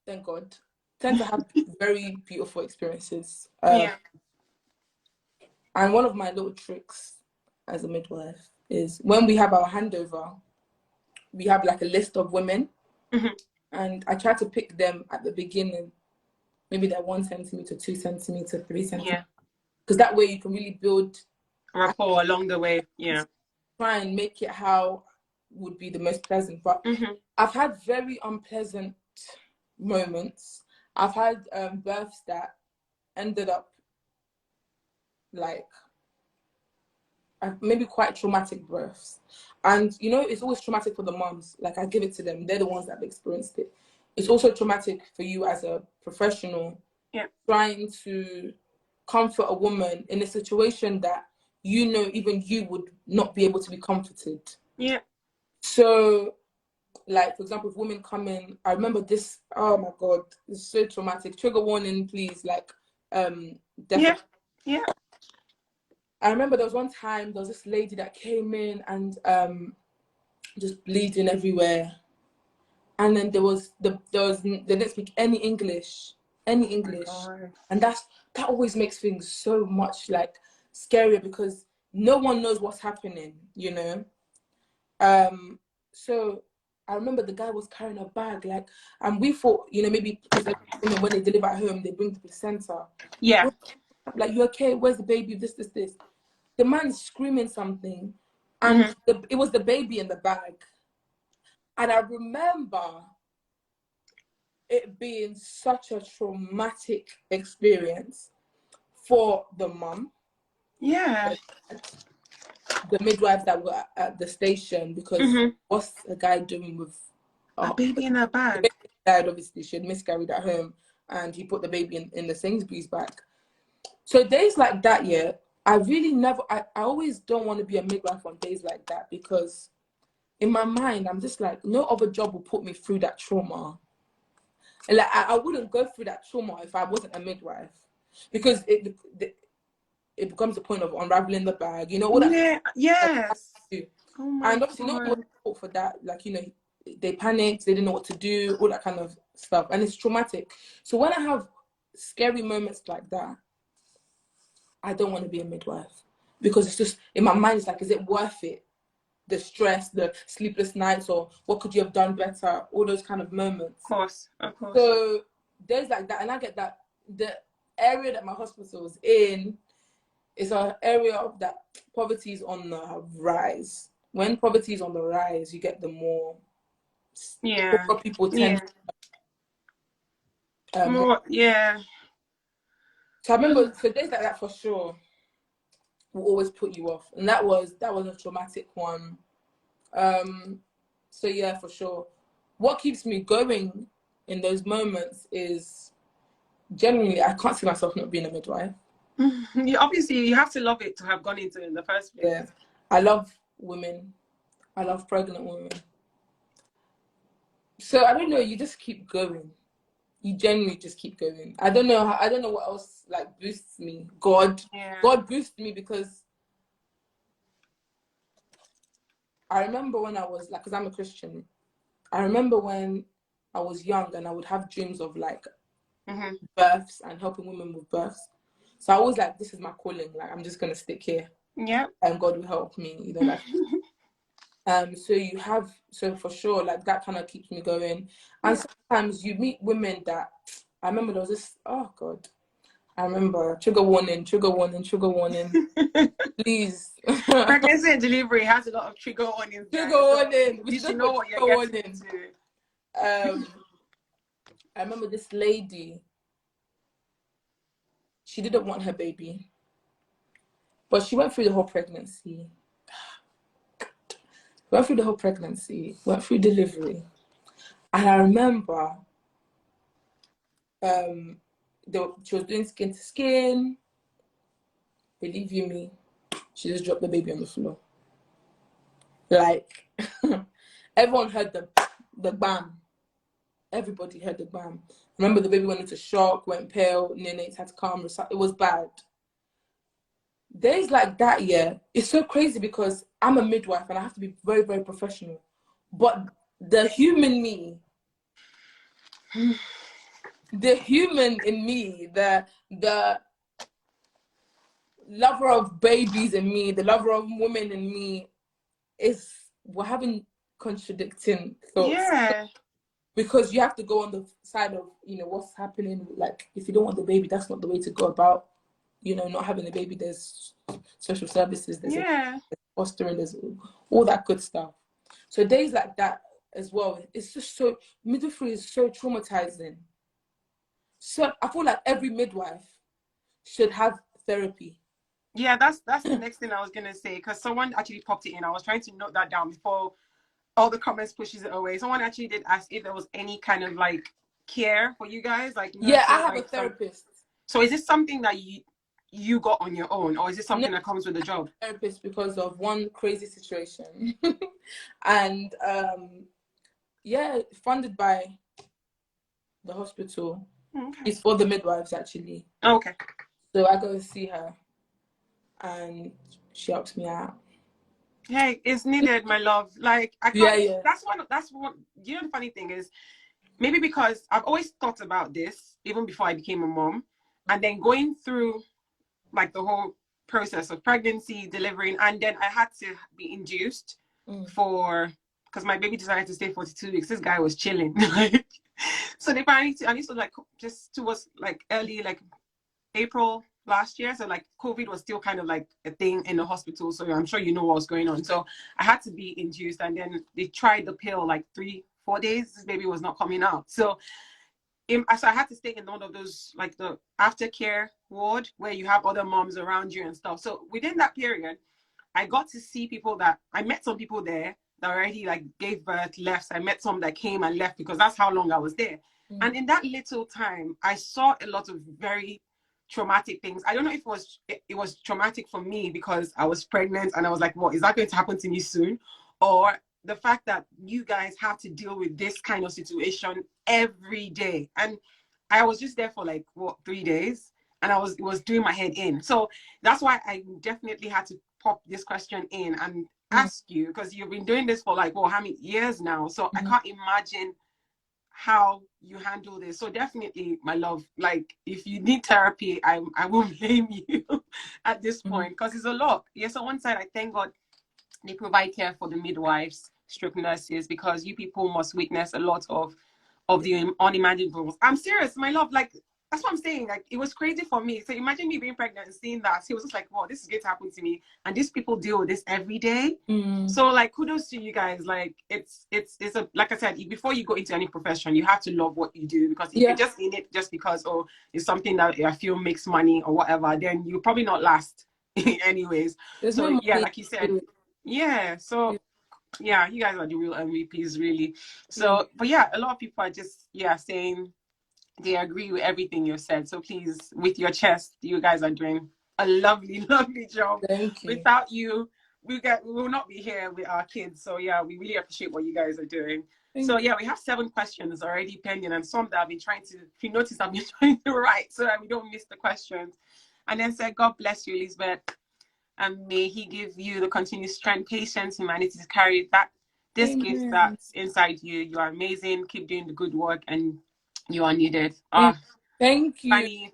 thank God, tend to have very beautiful experiences. And one of my little tricks as a midwife is when we have our handover, we have like a list of women, and I try to pick them at the beginning. Maybe they're 1 centimeter, 2 centimeter, 3 centimeter, because that way you can really build rapport along the way. Yeah. Try and make it how would be the most pleasant. But I've had very unpleasant moments. I've had births that ended up like maybe quite traumatic births. And you know, it's always traumatic for the moms. Like, I give it to them. They're the ones that have experienced it. It's also traumatic for you as a professional, trying to comfort a woman in a situation that you know even you would not be able to be comforted. Yeah. So, like, for example, if women come in, I remember this, oh my God, it's so traumatic. Trigger warning, please. Like, definitely. Yeah. I remember there was one time, there was this lady that came in and just bleeding everywhere. And then they didn't speak any English. Oh, And that always makes things so much like scarier, because no one knows what's happening, you know? So I remember the guy was carrying a bag, like, and we thought, you know, maybe because women, when they deliver at home, they bring the placenta. Yeah. Like, you okay? Where's the baby? This. The man's screaming something, and it was the baby in the bag. And I remember it being such a traumatic experience for the mum. Yeah. The midwives that were at the station, because what's a guy doing with a baby in a bag? The baby died, obviously. She had miscarried at home, and he put the baby in the Sainsbury's bag. So days like that, I always don't want to be a midwife on days like that, because in my mind, I'm just like, no other job will put me through that trauma. And like, I wouldn't go through that trauma if I wasn't a midwife, because it becomes a point of unraveling the bag, you know, all that. Yeah, yes. Oh my and obviously, God. Nobody was taught for that. Like, you know, they panicked, they didn't know what to do, all that kind of stuff. And it's traumatic. So when I have scary moments like that, I don't want to be a midwife, because it's just, in my mind, it's like, is it worth it? The stress, the sleepless nights, or what could you have done better? All those kind of moments. Of course. So there's like that, and I get that the area that my hospital is in is an area of that poverty is on the rise. When poverty is on the rise, you get the more people tend more. So I remember, so days like that for sure will always put you off, and that was a traumatic one. So yeah, for sure. What keeps me going in those moments is genuinely, I can't see myself not being a midwife. Obviously you have to love it to have gone into it in the first place. Yeah. I love women. I love pregnant women. So I don't know, you just keep going. You genuinely just keep going. I don't know what else like boosts me. God boosts me because I remember when I was like, because I'm a Christian, I remember when I was young and I would have dreams of like births and helping women with births. So I was like, this is my calling. Like, I'm just gonna stick here. Yeah. And God will help me. You know, like. So for sure, like that kind of keeps me going. And sometimes you meet women that I remember there was this. Oh God, I remember trigger warning, trigger warning, trigger warning. Please. Pregnancy and delivery has a lot of trigger warnings. Trigger warning. You should know what you're getting into. I remember this lady. She didn't want her baby, but she went through the whole pregnancy. Went through the whole pregnancy, went through delivery. And I remember she was doing skin to skin. Believe you me, she just dropped the baby on the floor. Like, everyone heard the bam. Everybody heard the bam. Remember, the baby went into shock, went pale, neonates had to come. It was bad. Days like that, yeah, it's so crazy because I'm a midwife and I have to be very, very professional. But the human me, the human in me, the lover of babies in me, the lover of women in me, we're having contradicting thoughts. Yeah. Because you have to go on the side of, you know, what's happening. Like, if you don't want the baby, that's not the way to go about, you know, not having a baby. There's social services, there's fostering, there's all that good stuff. So days like that as well, it's just so, midwifery is so traumatizing. So I feel like every midwife should have therapy. Yeah, that's the next thing I was gonna say, because someone actually popped it in. I was trying to note that down before all the comments pushes it away. Someone actually did ask if there was any kind of like care for you guys, like yeah, I have a therapist. So is this something that you got on your own, or is this something that comes with the job? Therapist because of one crazy situation, and yeah, funded by the hospital. Okay. It's for the midwives actually. Okay. So I go and see her, and she helps me out. Hey, it's needed, my love. Like I can't. That's what. You know, the funny thing is, maybe because I've always thought about this even before I became a mom, and then going through like the whole process of pregnancy, delivering, and then I had to be induced because my baby decided to stay 42 weeks. This guy was chilling. So they finally, I need to like just towards like early like April last year. So like COVID was still kind of like a thing in the hospital. So I'm sure you know what was going on. So I had to be induced, and then they tried the pill like 3-4 days. This baby was not coming out. So I had to stay in one of those like the aftercare ward where you have other moms around you and stuff. So within that period, I got to see people that I met some people there that already like gave birth, left. I met some that came and left because that's how long I was there. And in that little time, I saw a lot of very traumatic things. I don't know if it was traumatic for me because I was pregnant and I was like, what, is that going to happen to me soon? Or the fact that you guys have to deal with this kind of situation every day. And I was just there for like, 3 days, and it was doing my head in. So that's why I definitely had to pop this question in and ask you, because you've been doing this for like, how many years now? So I can't imagine how you handle this. So definitely, my love, like if you need therapy, I won't blame you at this point, because it's a lot. Yes, on one side, I thank God they provide care for the midwives, stroke nurses, because you people must witness a lot of the unimaginable. I'm serious, my love. Like that's what I'm saying. Like it was crazy for me. So imagine me being pregnant and seeing that. He was just like, "Wow, this is going to happen to me." And these people deal with this every day. So like, kudos to you guys. Like it's a, like I said, before you go into any profession, you have to love what you do, because if you're just in it just because it's something that I feel makes money or whatever, then you probably not last anyways. So like you said. Yeah, so yeah, you guys are the real MVPs, really. So, but yeah, a lot of people are just saying they agree with everything you said. So please, with your chest, you guys are doing a lovely, lovely job. Thank you. Without you, we will not be here with our kids. So yeah, we really appreciate what you guys are doing. So yeah, we have 7 questions already pending, and some that I've been trying to, if you notice, I've been trying to write so that we don't miss the questions. And then said, God bless you, Elizabeth, and may he give you the continued strength, patience, humanity to carry that this gift that's inside you. You are amazing. Keep doing the good work, and you are needed. Thank you. Funny,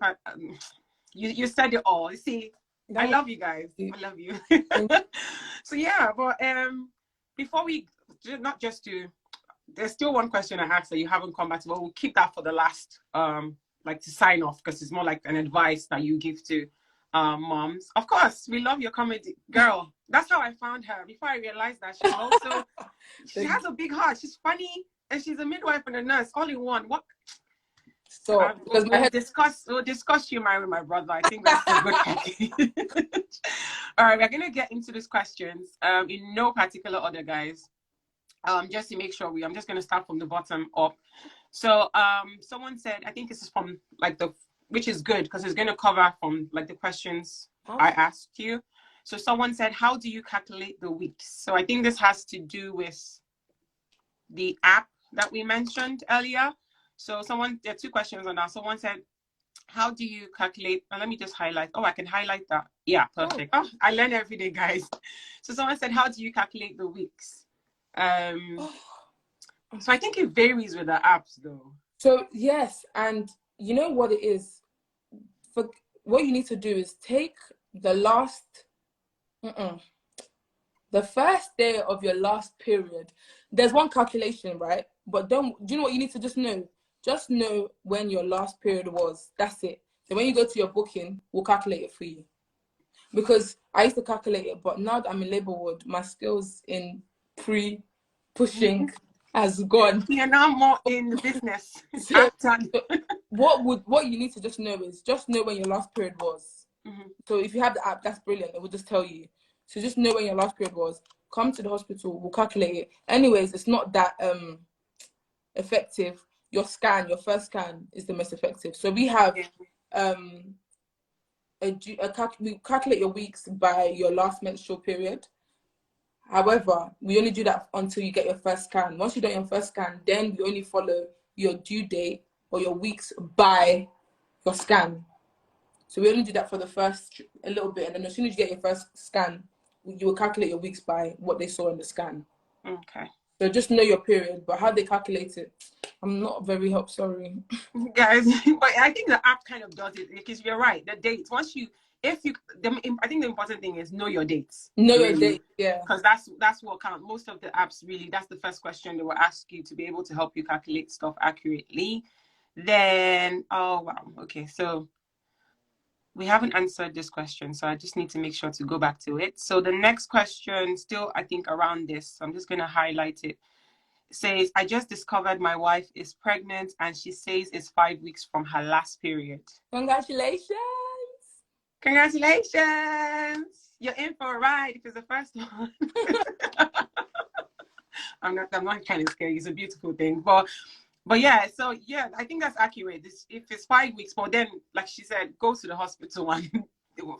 you said it all. You see, I love you guys. I love you. So yeah, but before we, not just to, there's still one question I asked that you haven't come back to, but we'll keep that for the last, like to sign off, because it's more like an advice that you give to moms. Of course, we love your comedy, girl. That's how I found her. Before I realized that she's also, she has a big heart. She's funny, and she's a midwife and a nurse, all in one. What? So we'll discuss you marrying my brother. I think that's a good package. All right, we're gonna get into these questions in no particular order, guys. Just to make sure I'm just gonna start from the bottom up. So someone said, I think this is from like which is good because it's gonna cover from like the questions I asked you. So someone said, how do you calculate the weeks? So I think this has to do with the app that we mentioned earlier. So there are 2 questions on that. Someone said, how do you calculate? Let me just highlight. Oh, I can highlight that. Yeah, perfect. Oh, I learn every day, guys. So someone said, how do you calculate the weeks? So I think it varies with the apps though. So yes, and you know what it is? For what you need to do is take the first day of your last period. There's one calculation, right? But do you know what you need to just know? Just know when your last period was. That's it. So when you go to your booking, we'll calculate it for you. Because I used to calculate it, but now that I'm in labor ward, my skills in pre-pushing has gone. You're now more in the business. So what you need to just know is just know when your last period was. So if you have the app, that's brilliant. It will just tell you. So just know when your last period was. Come to the hospital. We'll calculate it. Anyways, it's not that effective. Your first scan is the most effective. So we have we calculate your weeks by your last menstrual period. However, we only do that until you get your first scan. Once you do your first scan, then we only follow your due date or your weeks by your scan. So we only do that for the first a little bit, and then as soon as you get your first scan, you will calculate your weeks by what they saw in the scan. Okay. So just know your period, but how they calculate it, I'm not very sorry. Guys, but I think the app kind of does it because you're right. The dates, I think the important thing is know your dates. Know your dates, yeah. Because that's what counts. Most of the apps really, that's the first question they will ask you to be able to help you calculate stuff accurately. Then, oh wow, okay, so we haven't answered this question, so I just need to make sure to go back to it. So the next question, still I think around this, I'm just going to highlight it. It says, I just discovered my wife is pregnant and she says it's 5 weeks from her last period. Congratulations! Congratulations! You're in for a ride if it's the first one. I'm not trying to scare you. It's a beautiful thing, but yeah, so yeah, I think that's accurate. If it's 5 weeks, but then, like she said, go to the hospital and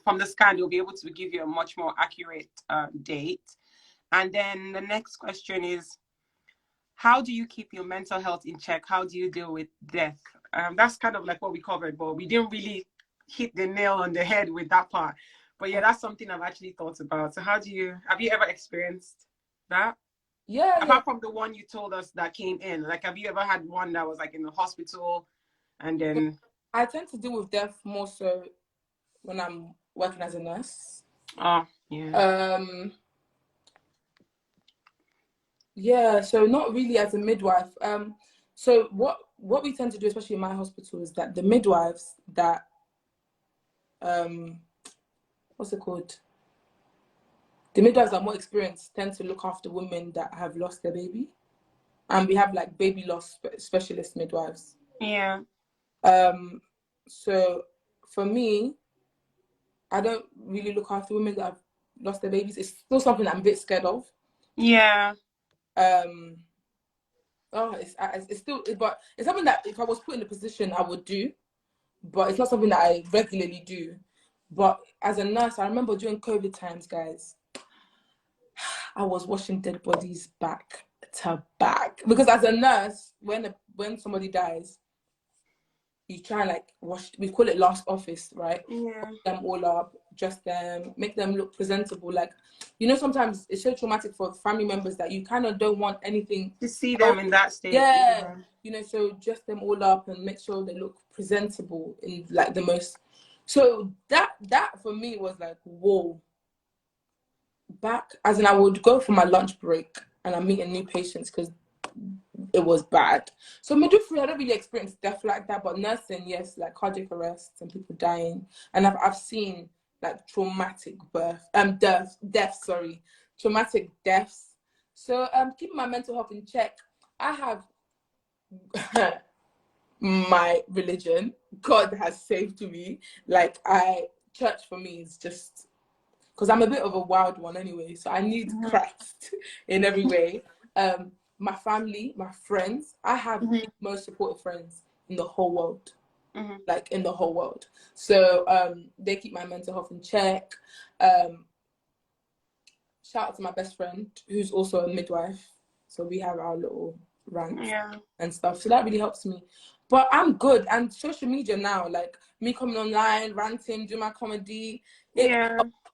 from the scan, they'll be able to give you a much more accurate date. And then the next question is, how do you keep your mental health in check? How do you deal with death? That's kind of like what we covered, but we didn't really hit the nail on the head with that part. But yeah, that's something I've actually thought about. So have you ever experienced that? Yeah. Apart from the one you told us that came in, like, have you ever had one that was like in the hospital and then? I tend to deal with death more so when I'm working as a nurse. Oh, yeah. Yeah, so not really as a midwife. So what we tend to do, especially in my hospital, is that the midwives that, what's it called? The midwives that are more experienced tend to look after women that have lost their baby. And we have like baby loss specialist midwives. Yeah. So for me, I don't really look after women that have lost their babies. It's still something I'm a bit scared of. Yeah. Oh, it's still, but it's something that if I was put in a position, I would do. But it's not something that I regularly do. But as a nurse, I remember during COVID times, guys, I was washing dead bodies back to back because as a nurse, when somebody dies, you try and like wash. We call it last office, right? Yeah. Wash them all up, dress them, make them look presentable. Like, you know, sometimes it's so traumatic for family members that you kind of don't want anything To see else. them in that state. Yeah, Yeah. you know, so dress them all up and make sure they look presentable in like the most. So that for me was like, whoa. Back as in I would go for my lunch break and I'm meeting new patients because it was bad. So midwifery, I don't really experience death like that, but nursing, yes, like cardiac arrests and people dying. And I've seen like traumatic traumatic deaths. So keeping my mental health in check. I have my religion. God has saved me. Like church for me is just because I'm a bit of a wild one anyway, so I need Christ in every way. My family, my friends, I have the most supportive friends in the whole world, like in the whole world. So they keep my mental health in check. Shout out to my best friend who's also a midwife. So we have our little rants and stuff. So that really helps me. But I'm good. And social media now, like me coming online, ranting, doing my comedy.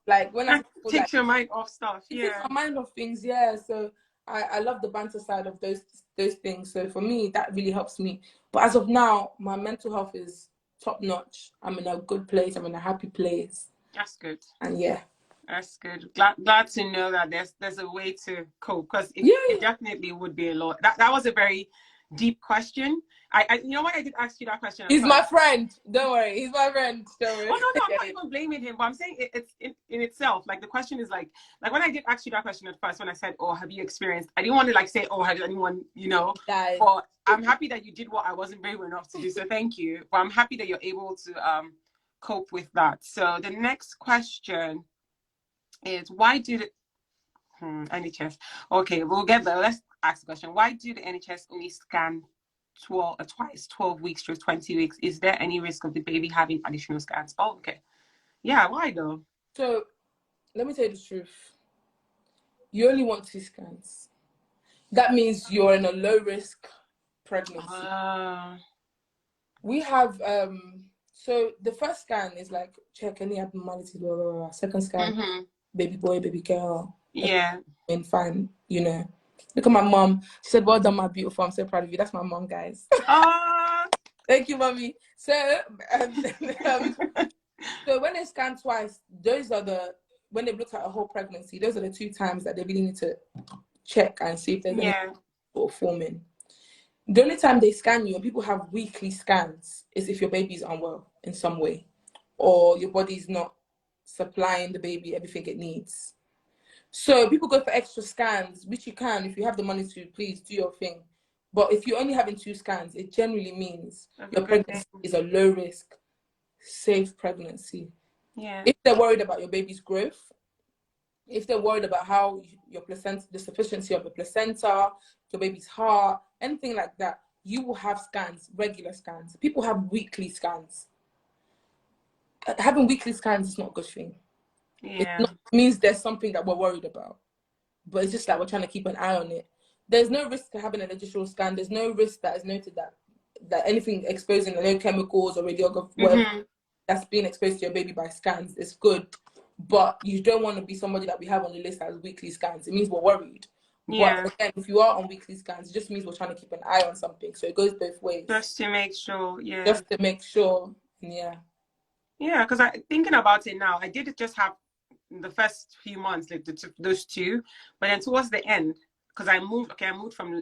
Like when I takes like, your mind off stuff. it takes my mind off things, yeah. So I love the banter side of those things. So for me, that really helps me. But as of now, my mental health is top notch. I'm in a good place. I'm in a happy place. That's good. And yeah. That's good. Glad to know that there's a way to cope because it definitely would be a lot. That was a very deep question. I you know what, I did ask you that question. He's my friend. Don't worry. He's my friend. Don't worry. Oh no, I'm not even blaming him, but I'm saying it's in itself. Like the question is like when I did ask you that question at first, when I said, "Oh, have you experienced?" I didn't want to like say, "Oh, have anyone?" You know. Guys. But I'm happy that you did what I wasn't brave enough to do. So thank you. But I'm happy that you're able to cope with that. So the next question is why do the NHS? Okay, we'll get there. Let's ask the question. Why do the NHS only scan twice, 12 weeks to 20 weeks? Is there any risk of the baby having additional scans? Oh, okay. Yeah, why though? So let me tell you the truth. You only want 2 scans. That means you're in a low risk pregnancy. We have so the first scan is like check any abnormalities, blah, blah, blah. Second scan, baby boy, baby girl. Yeah. And fine, you know. Look at my mom. She said, "Well done, my beautiful. I'm so proud of you." That's my mom, guys. Thank you, mommy. So so when they scan twice, those are when they've looked at a whole pregnancy, those are the 2 times that they really need to check and see if there's any sort of forming. The only time they scan you, and people have weekly scans, is if your baby's unwell in some way, or your body's not supplying the baby everything it needs. So people go for extra scans, which you can if you have the money to. Please do your thing. But if you're only having 2 scans, it generally means your pregnancy is a low risk, safe pregnancy. Yeah. If they're worried about your baby's growth, if they're worried about how your placenta, the sufficiency of the placenta, your baby's heart, anything like that, you will have scans, regular scans. People have weekly scans. Having weekly scans is not a good thing. Yeah. It means there's something that we're worried about. But it's just like we're trying to keep an eye on it. There's no risk to having an additional scan. There's no risk that is noted that anything exposing no chemicals or radiography, that's being exposed to your baby by scans is good. But you don't want to be somebody that we have on the list as weekly scans. It means we're worried. But again, if you are on weekly scans, it just means we're trying to keep an eye on something. So it goes both ways. Just to make sure, Just to make sure, yeah. Yeah, because I thinking about it now, I did just have the first few months, like those 2, but then towards the end, because I moved from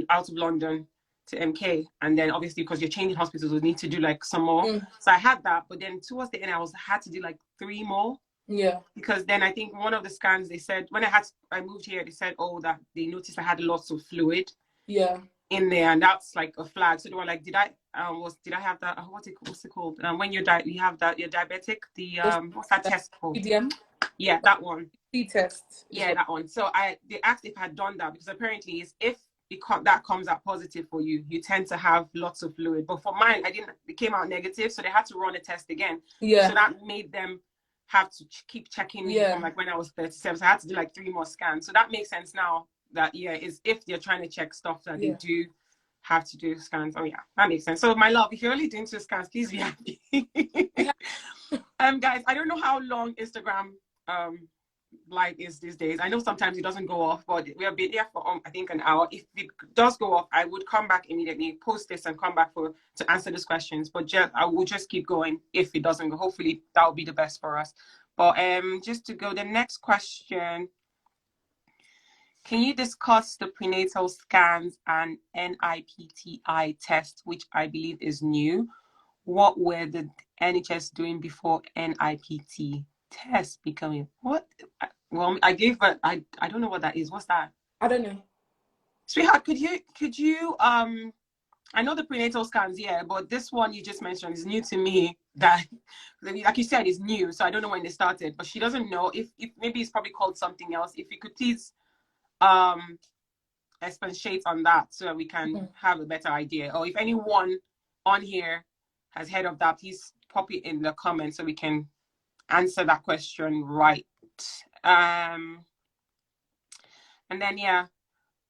out of London to MK, and then obviously because you're changing hospitals, we need to do like some more. So I had that, but then towards the end, I had to do like 3 more. Yeah. Because then I think one of the scans they said when I moved here, they said, oh, that they noticed I had lots of fluid. Yeah. In there, and that's like a flag. So they were like, did I have that? What's it called? When you have that, you're diabetic. The what's that test called? PDM. Yeah, that one. T test. Yeah, that one. So they asked if I had done that because apparently it's if that comes out positive for you, you tend to have lots of fluid. But for mine, it came out negative, so they had to run a test again. Yeah. So that made them have to keep checking me from like when I was 37. So I had to do like 3 more scans. So that makes sense now that is if they're trying to check stuff that they do have to do scans. Oh yeah, that makes sense. So my love, if you're only doing 2 scans, please be happy. Guys, I don't know how long Instagram live is these days. I know sometimes it doesn't go off, but we have been here for I think an hour. If it does go off, I would come back immediately, post this, and come back to answer these questions. But I will just keep going if it doesn't go. Hopefully that will be the best for us. But just to go, the next question: can you discuss the prenatal scans and NIPTI test, which I believe is new? What were the NHS doing before NIPT test becoming what? Well, I gave, but I don't know what that is. What's that? I don't know. Sweetheart, could you I know the prenatal scans, yeah, but this one you just mentioned is new to me. That, like you said, is new, so I don't know when they started. But she doesn't know if maybe it's probably called something else. If you could please expatiate on that so that we can have a better idea. Or if anyone on here has heard of that, please pop it in the comments so we can answer that question right. And then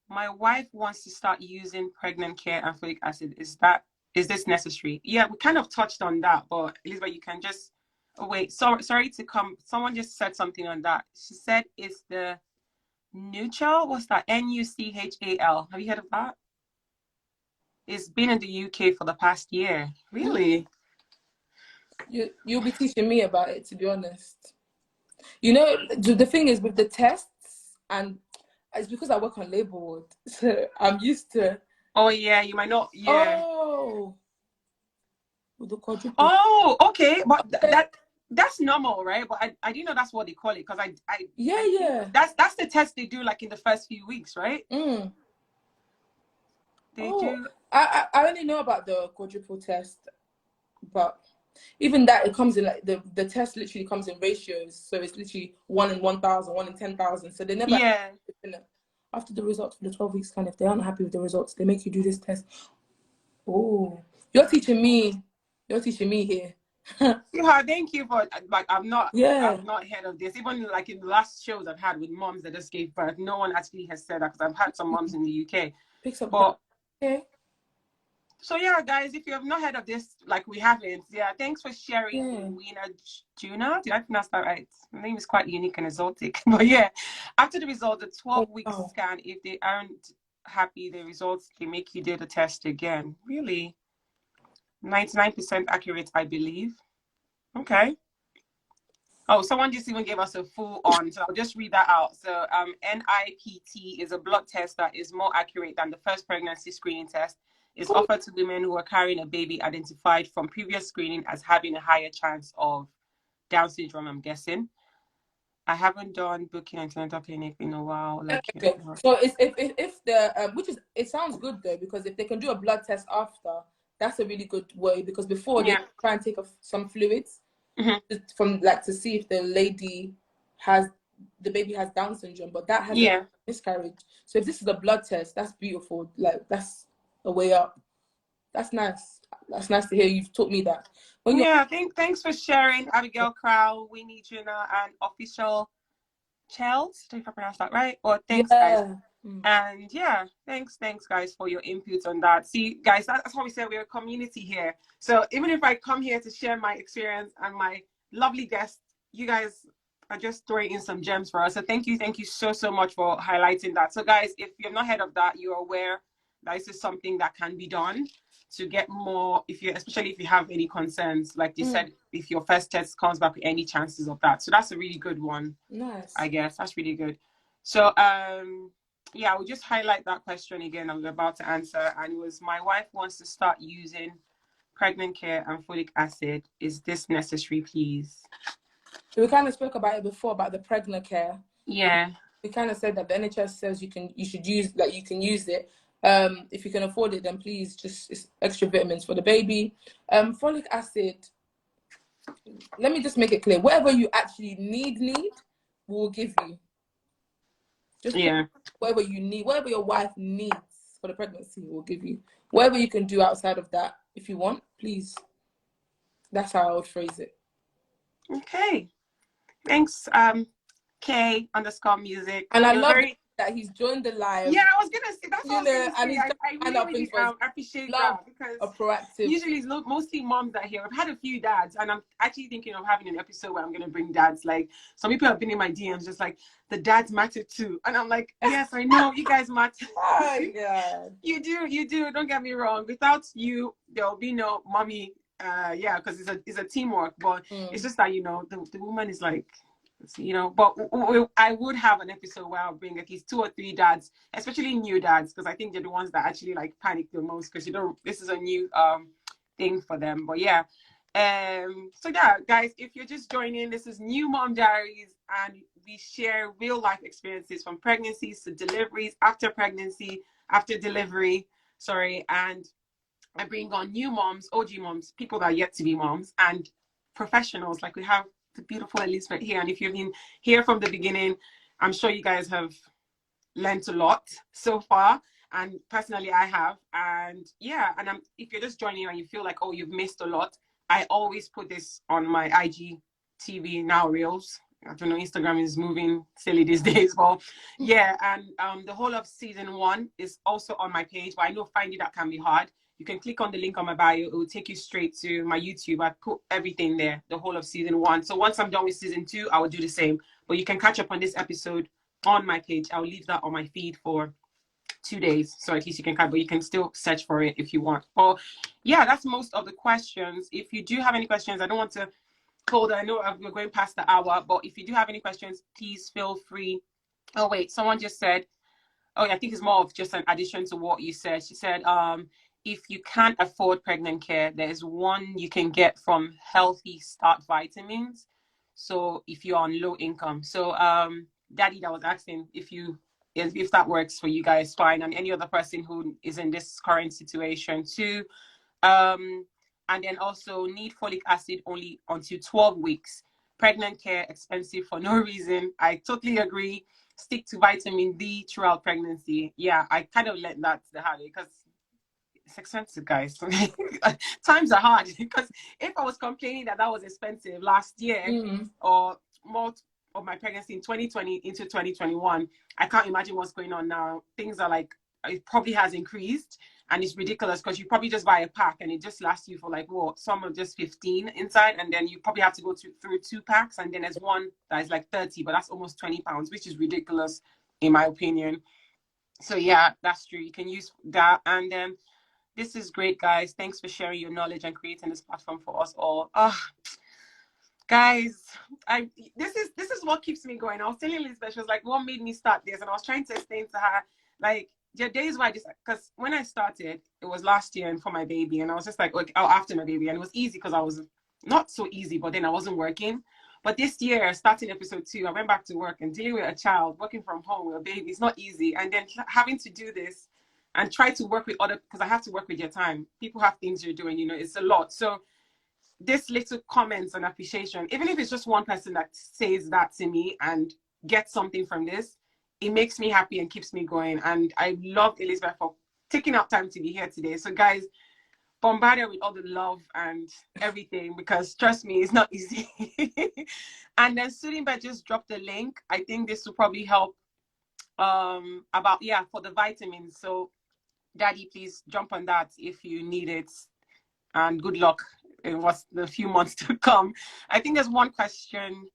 my wife wants to start using pregnant care and folic acid. Is this necessary? Yeah, we kind of touched on that, but Elizabeth, you can just sorry to come. Someone just said something on that. She said it's the Nuchal. What's that? NUCHAL. Have you heard of that? It's been in the UK for the past year. Really? You'll be teaching me about it, to be honest. You know, the thing is with the tests, and it's because I work on labor ward, so I'm used to. Oh yeah, you might not. Yeah. Oh, with the quadruple. Oh, okay, but that's normal, right? But I didn't know that's what they call it, because yeah. That's the test they do like in the first few weeks, right? They do. I only know about the quadruple test, but even that, it comes in like the test literally comes in ratios, so it's literally 1 in 1,000, 1 in 10,000. So they never after the results for the 12 week scan, if they aren't happy with the results, they make you do this test. Oh, you're teaching me here. Yeah, thank you for I've not heard of this. Even like in the last shows I've had with moms that just gave birth, no one actually has said that, because I've had some moms in the UK. Okay. So yeah, guys, if you have not heard of this, like we haven't, thanks for sharing, Wina Juna. Did I pronounce that right? Her name is quite unique and exotic. But after the result, the 12-week scan, if they aren't happy, the results, they make you do the test again. Really? 99% accurate, I believe. Okay. Oh, someone just even gave us a full on, so I'll just read that out. So NIPT is a blood test that is more accurate than the first pregnancy screening test. It's offered to women who are carrying a baby identified from previous screening as having a higher chance of Down syndrome, I'm guessing. I haven't done booking antenatal clinic in a while. So if the it sounds good though, because if they can do a blood test after, that's a really good way, because before they try and take off some fluids from to see if the baby has Down syndrome, but that has a miscarriage. So if this is a blood test, that's beautiful. Like that's a way up. That's nice. That's nice to hear. You've taught me that. Thanks for sharing, Abigail Crow, Winnie Juna, and Official Chels. Don't know if I pronounced that right. Or thanks, guys. And thanks guys for your input on that. See, guys, that's how we say we're a community here. So even if I come here to share my experience and my lovely guests, you guys are just throwing in some gems for us. So thank you so much for highlighting that. So guys, if you've not heard of that, you're aware that this is something that can be done to get more, especially if you have any concerns, like you said, if your first test comes back with any chances of that. So that's a really good one. Nice. I guess that's really good. So we'll just highlight that question again I was about to answer, and it was, my wife wants to start using pregnant care and folic acid. Is this necessary, please? So we kind of spoke about it before, about the pregnant care. Yeah. We kind of said that the NHS says you can use it. If you can afford it, then please, it's extra vitamins for the baby. Folic acid, let me just make it clear, whatever you actually need, we'll give you. Just whatever you need, whatever your wife needs, for the pregnancy, we'll give you. Whatever you can do outside of that, if you want, please. That's how I would phrase it. Okay. Thanks, K_music. And I You're love very... that he's joined the live. Yeah, I was gonna say, that's what I was gonna And say. he's I stand really, up things really for his appreciate love, that, because a proactive. usually it's mostly moms that are here. I've had a few dads, and I'm actually thinking of having an episode where I'm gonna bring dads. Like, some people have been in my DMs just like, the dads matter too, and I'm like, yes, I know you guys matter. Oh God. You do. Don't get me wrong. Without you, there'll be no mommy. Yeah, because it's a teamwork. But it's just that, you know, the woman is like, you know. But I would have an episode where I'll bring at least 2 or 3 dads, especially new dads, because I think they're the ones that actually like panic the most, because, you know, this is a new thing for them. But yeah. So yeah, guys, if you're just joining, this is New Mom Diaries, and we share real life experiences from pregnancies to deliveries, after pregnancy, after delivery, and I bring on new moms, OG moms, people that are yet to be moms, and professionals. Like, we have the beautiful Elizabeth here, and if you've been here from the beginning, I'm sure you guys have learned a lot so far, and personally I have. And yeah, and if you're just joining and you feel like, oh, you've missed a lot, I always put this on my IGTV now reels. I don't know, Instagram is moving silly these days, but yeah. And the whole of season 1 is also on my page, but I know finding that can be hard. You can click on the link on my bio, it will take you straight to my YouTube. I put everything there, the whole of season 1. So once I'm done with season 2, I will do the same. But you can catch up on this episode on my page. I'll leave that on my feed for 2 days, so at least you can catch, but you can still search for it if you want. But yeah, that's most of the questions. If you do have any questions, I don't want to hold. I know we're going past the hour, but if you do have any questions, please feel free. Oh wait, someone just said, oh yeah, I think it's more of just an addition to what you said. She said, if you can't afford pregnant care, there's one you can get from Healthy Start Vitamins. So if you're on low income, so Daddy, that was asking if that works for you guys, fine, and any other person who is in this current situation too. And then also, need folic acid only until 12 weeks. Pregnant care expensive for no reason. I totally agree. Stick to vitamin D throughout pregnancy. Yeah, I kind of let that the hard way, because it's expensive, guys. Times are hard, because if I was complaining that was expensive last year, or more of my pregnancy in 2020 into 2021, I can't imagine what's going on now. Things are like, it probably has increased, and it's ridiculous, because you probably just buy a pack and it just lasts you for like, what, some are just 15 inside, and then you probably have to go through 2 packs, and then there's one that is like 30, but that's almost 20 pounds, which is ridiculous in my opinion. So yeah, that's true. You can use that. And then this is great, guys. Thanks for sharing your knowledge and creating this platform for us all. Guys, this is what keeps me going. I was telling Elizabeth, she was like, what made me start this? And I was trying to explain to her, like, there are days where I just, because when I started, it was last year and for my baby, and I was just like, okay, after my baby, and it was easy because I was not so easy, but then I wasn't working. But this year, starting episode 2, I went back to work, and dealing with a child, working from home with a baby, it's not easy. And then having to do this and try to work with other, because I have to work with your time. People have things you're doing, you know, it's a lot. So this little comments and appreciation, even if it's just one person that says that to me and gets something from this, it makes me happy and keeps me going. And I love Elizabeth for taking out time to be here today. So guys, bombard her with all the love and everything, because trust me, it's not easy. And then Surinbet just dropped the link. I think this will probably help about, yeah, for the vitamins. So Daddy, please jump on that if you need it, and good luck in what's the few months to come. I think there's one question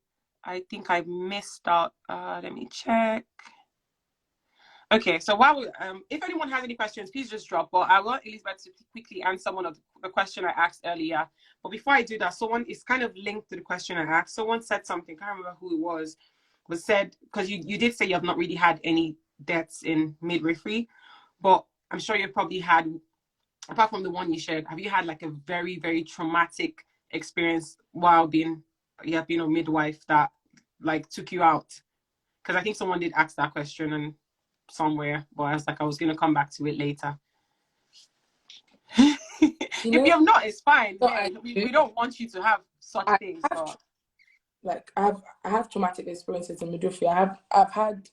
I think I missed out. Let me check. Okay, so while if anyone has any questions, please just drop. But I want Elizabeth to quickly answer one of the question I asked earlier. But before I do that, someone is kind of linked to the question I asked. Someone said something, can't remember who it was, but said, because you did say you have not really had any deaths in midwifery, but I'm sure you've probably had, apart from the one you shared, have you had like a very, very traumatic experience while being a midwife that like took you out? Because I think someone did ask that question and somewhere, but I was like, I was going to come back to it later. If you have not, it's fine. Yeah, we don't want you to have such things. Like I have traumatic experiences in midwifery. I've had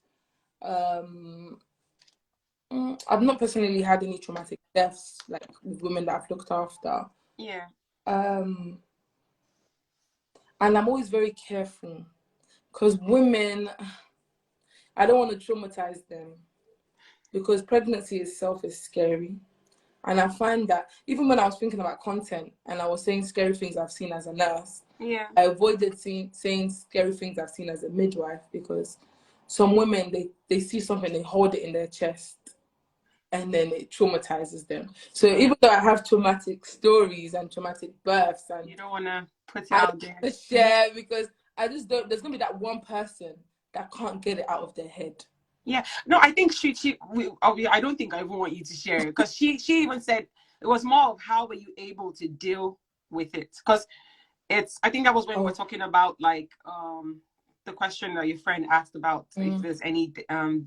I've not personally had any traumatic deaths, like with women that I've looked after. Yeah. And I'm always very careful because women, I don't want to traumatize them because pregnancy itself is scary. And I find that even when I was thinking about content and I was saying scary things I've seen as a nurse, Yeah. I avoided saying scary things I've seen as a midwife because some women, they see something, they hold it in their chest and then it traumatizes them. So even though I have traumatic stories and traumatic births, and you don't want to put it I out there. don't share because I just don't, there's going to be that one person that can't get it out of their head. Yeah, no, I think I don't think I even want you to share it because she even said it was more of how were you able to deal with it, because I think that was when we were talking about like the question that your friend asked about if there's any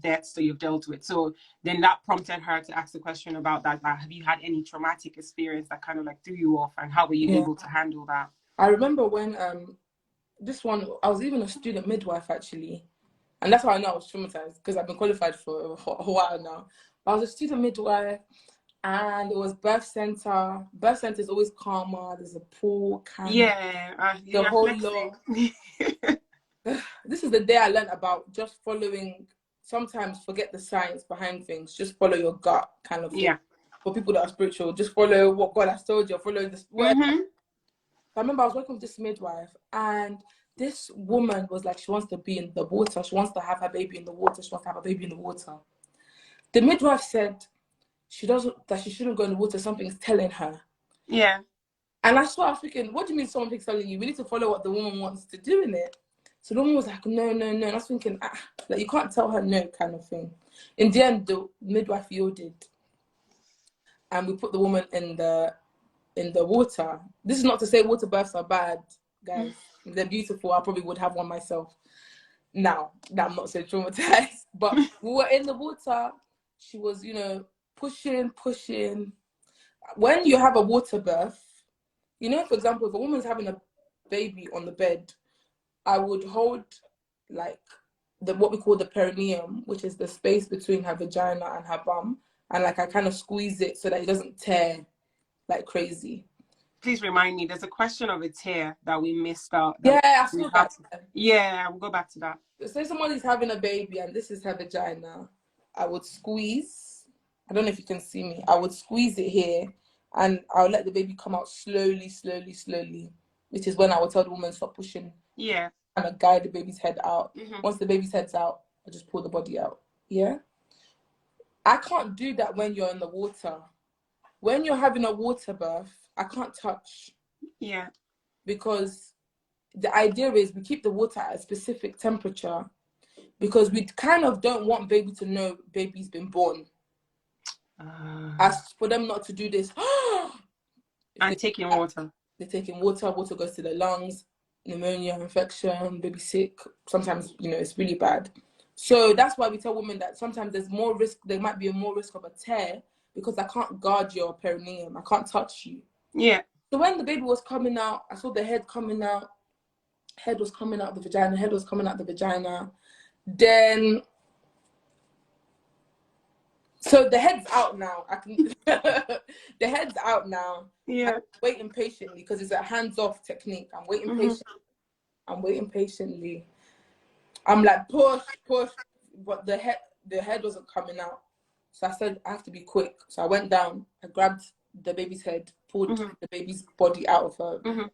deaths that you've dealt with. So then that prompted her to ask the question about that, like, have you had any traumatic experience that kind of like threw you off, and how were you able to handle that? I remember when this one, I was even a student midwife actually. And that's how I know I was traumatized because I've been qualified for a while now. But I was a student midwife and it was birth center. Birth center is always calmer. There's a pool, camp, the whole lot. This is the day I learned about just following, sometimes forget the science behind things, just follow your gut kind of thing. Yeah. For people that are spiritual, just follow what God has told you, follow this. I remember I was working with this midwife and this woman was like, she wants to be in the water. She wants to have her baby in the water. She wants to have a baby in the water. The midwife said she shouldn't go in the water. Something's telling her. Yeah. And I was thinking, what do you mean something's telling you? We need to follow what the woman wants to do in it. So the woman was like, no. And I was thinking, like you can't tell her no kind of thing. In the end, the midwife yielded. And we put the woman in the water. This is not to say water births are bad, guys. They're beautiful. I probably would have one myself. Now that I'm not so traumatized. But we were in the water. She was, pushing. When you have a water birth, for example, if a woman's having a baby on the bed, I would hold like what we call the perineum, which is the space between her vagina and her bum. And like I kind of squeeze it so that it doesn't tear like crazy. Please remind me, there's a question of a tear that we missed out. I saw that. Yeah, we'll go back to that. Say somebody's having a baby and this is her vagina. I would squeeze. I don't know if you can see me. I would squeeze it here and I'll let the baby come out slowly, which is when I would tell the woman stop pushing. Yeah. And I guide the baby's head out. Once the baby's head's out, I just pull the body out. Yeah? I can't do that when you're in the water. When you're having a water birth, I can't touch. Yeah. Because the idea is we keep the water at a specific temperature because we kind of don't want baby to know baby's been born. As for them not to do this. And taking water. They're taking water. Water goes to the lungs, pneumonia, infection, baby sick. Sometimes, it's really bad. So that's why we tell women that sometimes there's more risk. There might be more risk of a tear because I can't guard your perineum. I can't touch you. Yeah. So when the baby was coming out, I saw the head coming out. Head was coming out the vagina. Head was coming out the vagina. Then, so the head's out now. The head's out now. Yeah. I'm waiting patiently because it's a hands-off technique. I'm waiting patiently. I'm waiting patiently. I'm like push, but the head wasn't coming out. So I said I have to be quick. So I went down. I grabbed the baby's head, pulled the baby's body out of her.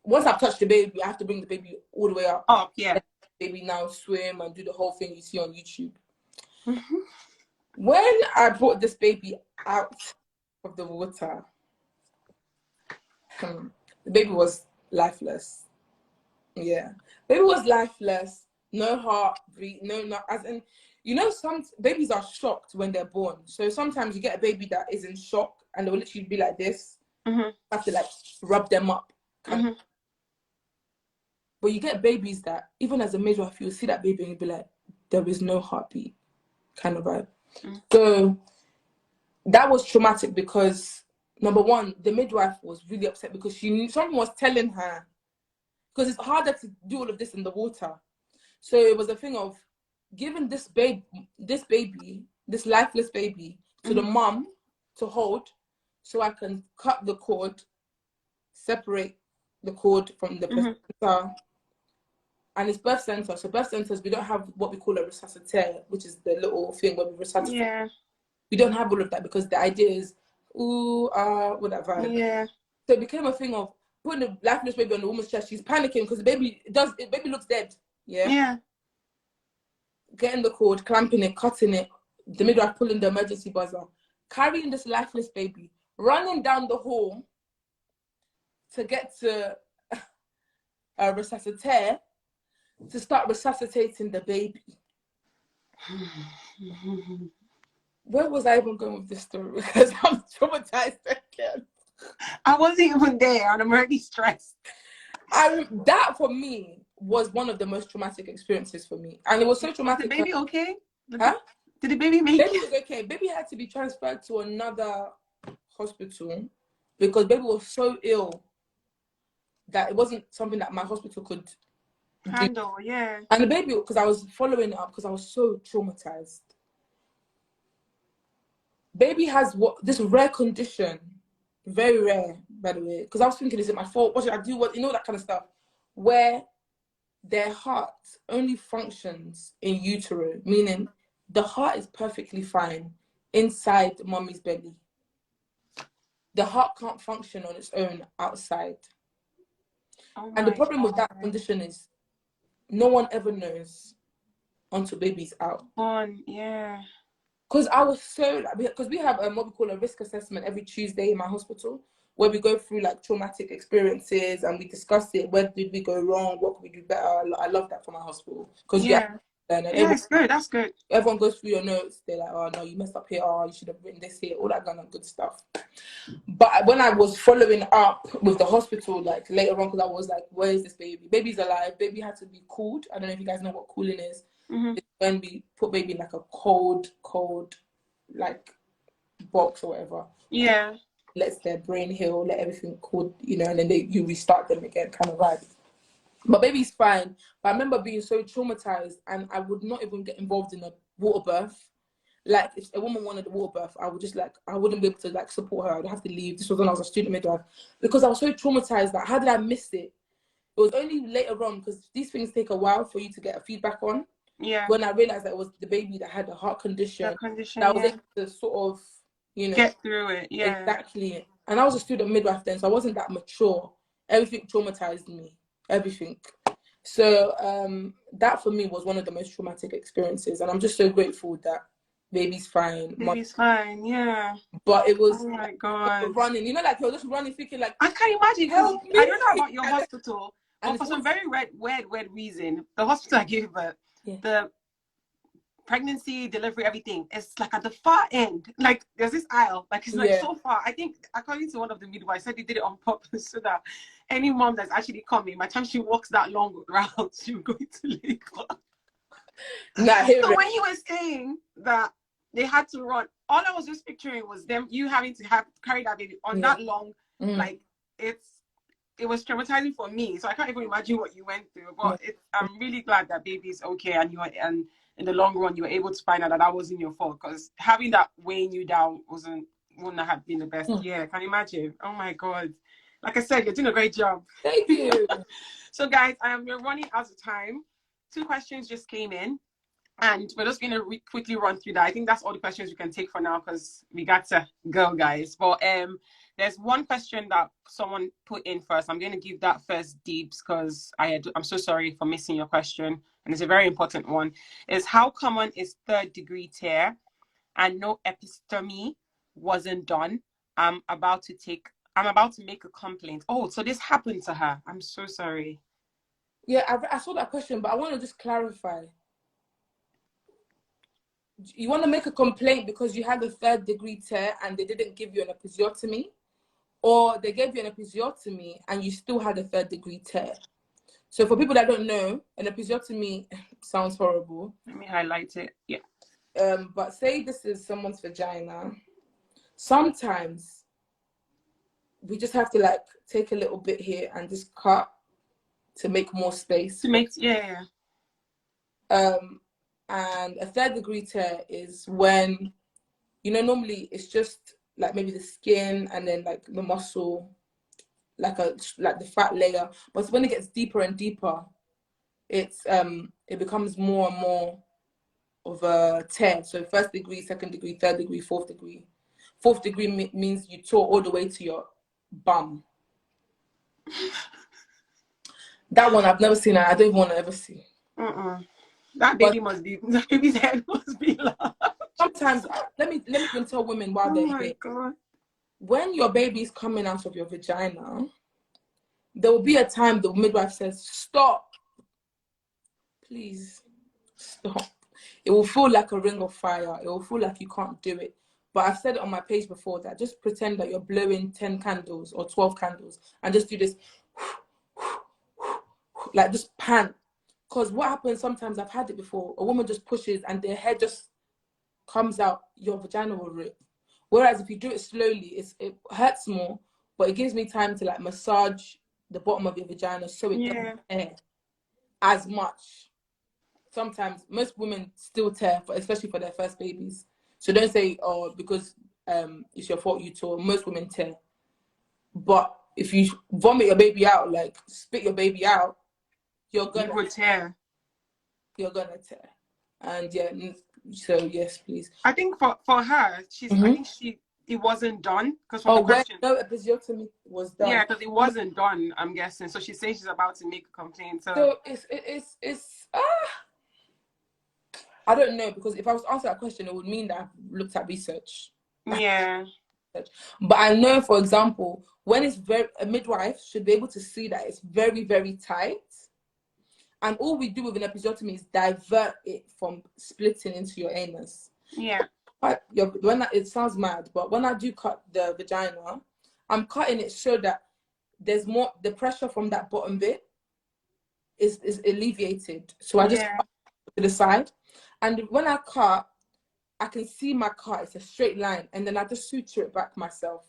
Once I've touched the baby, I have to bring the baby all the way up. Oh, yeah. Let the baby now swim and do the whole thing you see on YouTube. When I brought this baby out of the water, the baby was lifeless. Yeah. Baby was lifeless. No heartbeat, as in, some babies are shocked when they're born. So sometimes you get a baby that is in shock and they'll literally be like this. You have to like rub them up. But you get babies that, even as a midwife, you'll see that baby and you'll be like, there is no heartbeat kind of vibe. So that was traumatic because, number one, the midwife was really upset because she knew someone was telling her, because it's harder to do all of this in the water. So it was a thing of giving this baby this lifeless baby to the mum to hold, so I can cut the cord, separate the cord from the placenta. And it's birth center. So birth centers, we don't have what we call a resuscitator, which is the little thing where we resuscitate. Yeah. We don't have all of that because the idea is, with that vibe. Yeah. So it became a thing of putting the lifeless baby on the woman's chest. She's panicking because the baby looks dead. Yeah. Yeah. Getting the cord, clamping it, cutting it. The midwife pulling the emergency buzzer, carrying this lifeless baby, running down the hall to get to a resuscitator to start resuscitating the baby. Where was I even going with this story? Because I'm traumatized again. I wasn't even there and I'm already stressed. That for me was one of the most traumatic experiences for me. And it was so traumatic. Was the baby okay? Huh? Did the baby make it? Baby was okay. Baby had to be transferred to another hospital because baby was so ill that it wasn't something that my hospital could handle. Yeah. And the baby, because I was following it up because I was so traumatized. Baby has this rare condition, very rare, by the way, because I was thinking, is it my fault? What should I do? What, you know, that kind of stuff, where their heart only functions in utero, meaning the heart is perfectly fine inside mommy's belly. The heart can't function on its own outside. Oh, and the problem with that condition is no one ever knows until baby's out. Yeah. Because I was so, because we have what we call a risk assessment every Tuesday in my hospital, where we go through like traumatic experiences and we discuss it. Where did we go wrong? What could we do better? I love that for my hospital. Because it's good. That's good. Everyone goes through your notes. They're like, oh no, you messed up here. Oh, you should have written this here. All that kind of good stuff. But when I was following up with the hospital, like later on, because I was like, where is this baby? Baby's alive. Baby had to be cooled. I don't know if you guys know what cooling is. It's when we put baby in like a cold, like box or whatever. Yeah. Lets their brain heal, let everything cool, you know, and then you restart them again, kind of vibe. But baby's fine. But I remember being so traumatized, and I would not even get involved in a water birth. Like, if a woman wanted a water birth, I would just like, I wouldn't be able to like support her. I'd have to leave. This was when I was a student midwife, because I was so traumatized that how did I miss it? It was only later on, because these things take a while for you to get a feedback on. Yeah. When I realized that it was the baby that had a heart condition, that I was able to sort of, you know, get through it. Yeah. Exactly. And I was a student midwife then, so I wasn't that mature. Everything traumatized me. Everything. So that for me was one of the most traumatic experiences, and I'm just so grateful that baby's fine. Baby's fine, yeah. But it was, oh my God, running. You know, like you're just running, thinking like, I can't imagine. Help me. I don't know about your hospital, and but for some very weird reason, the hospital I gave birth, the pregnancy, delivery, everything, it's like at the far end. Like there's this aisle, like it's like so far. I think according to one of the midwives, said they did it on purpose so that any mom that's actually coming, by the time she walks that long route, she's going to labor. So when you were saying that they had to run, all I was just picturing was you having to carry that baby on that long, like it was traumatizing for me. So I can't even imagine what you went through. But I'm really glad that baby's okay, and in the long run you were able to find out that wasn't your fault, because having that weighing you down wouldn't have been the best. Yeah, can you imagine? Oh my God. Like I said, you're doing a great job. Thank you. So guys, we're running out of time. 2 questions just came in, and we're just going to quickly run through that. I think that's all the questions we can take for now, because we got to go, guys. But there's one question that someone put in first. I'm going to give that first dibs, because I'm so sorry for missing your question, and it's a very important one. Is how common is 3rd-degree tear, and no episiotomy wasn't done? I'm about to make a complaint. Oh, so this happened to her. I'm so sorry. Yeah, I saw that question, but I want to just clarify. You want to make a complaint because you had a 3rd-degree tear and they didn't give you an episiotomy, or they gave you an episiotomy and you still had a 3rd-degree tear? So for people that don't know, an episiotomy sounds horrible. Let me highlight it. Yeah. But say this is someone's vagina. Sometimes we just have to like take a little bit here and just cut to make more space. To make, yeah. And a third degree tear is when, you know, normally it's just like maybe the skin and then like the muscle, like the fat layer. But when it gets deeper and deeper, it becomes more and more of a tear. So first degree, second degree, third degree, fourth degree. Fourth degree means you tore all the way to your bum. That one I've never seen, and I don't even want to ever see. That baby's head must be large. Sometimes, let me even tell women while they're here. God. When your baby's coming out of your vagina, there will be a time the midwife says, "Stop, please, stop." It will feel like a ring of fire. It will feel like you can't do it. But I've said it on my page before that just pretend that you're blowing 10 candles or 12 candles and just do this, like just pant. Because what happens sometimes, I've had it before, a woman just pushes and their head just comes out, your vagina will rip. Whereas if you do it slowly, it hurts more, but it gives me time to like massage the bottom of your vagina so it doesn't tear as much. Sometimes most women still tear, especially for their first babies. So don't say, oh, because it's your fault you tore. Most women tear. But if you vomit your baby out, like spit your baby out, you're gonna tear. You're gonna tear. And yeah, so yes, please. I think for her, I think it wasn't done because from the question. No episiotomy was done. Yeah, because it wasn't done, I'm guessing. So she's saying she's about to make a complaint. So it's I don't know, because if I was to answer that question, it would mean that I've looked at research. Yeah. But I know, for example, when it's a midwife should be able to see that it's very, very tight. And all we do with an episiotomy is divert it from splitting into your anus. Yeah. But it sounds mad, but when I do cut the vagina, I'm cutting it so that there's more, the pressure from that bottom bit is alleviated. So I just cut to the side. And when I cut, I can see my cut. It's a straight line. And then I just suture it back myself.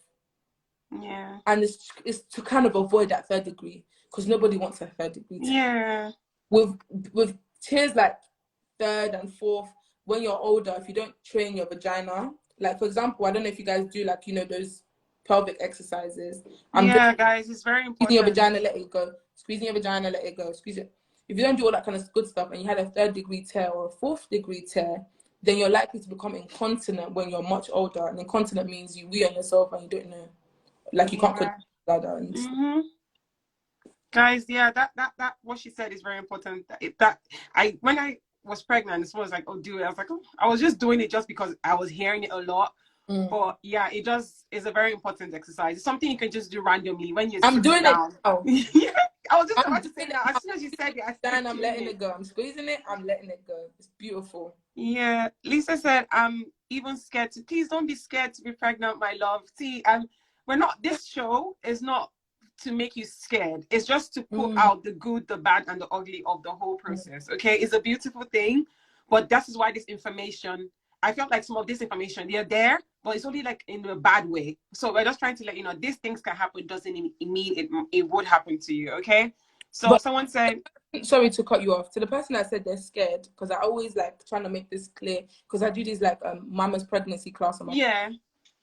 Yeah. And it's to kind of avoid that third degree, because nobody wants a third degree. Yeah. With tears like third and fourth, when you're older, if you don't train your vagina, like for example, I don't know if you guys do like, you know, those pelvic exercises. Guys, it's very important. Squeezing your vagina, let it go. Squeezing your vagina, let it go. Squeeze it. If you don't do all that kind of good stuff and you had a third degree tear or a fourth degree tear, then you're likely to become incontinent when you're much older. And incontinent means you wee on yourself and you don't know, like you can't put bladder and Guys, that what she said is very important. When I was pregnant, this was like, oh, do it. I was like, oh, I was just doing it just because I was hearing it a lot. But yeah, it just is a very important exercise. It's something you can just do randomly when you're sitting down. Yeah, I was just about to say that. As soon as you said it, I'm letting it go. I'm squeezing it. I'm letting it go. It's beautiful. Yeah, Lisa said, I'm even scared to. Please don't be scared to be pregnant, my love. See, we're not. This show is not to make you scared. It's just to put out the good, the bad, and the ugly of the whole process. Okay, it's a beautiful thing, but that is why this information. I felt like some of this information, they're there, but it's only like in a bad way. So we're just trying to let you know these things can happen. Doesn't mean it would happen to you. Okay. So someone said, sorry to cut you off. To the person that said they're scared, because I always like trying to make this clear, because I do these like mama's pregnancy class.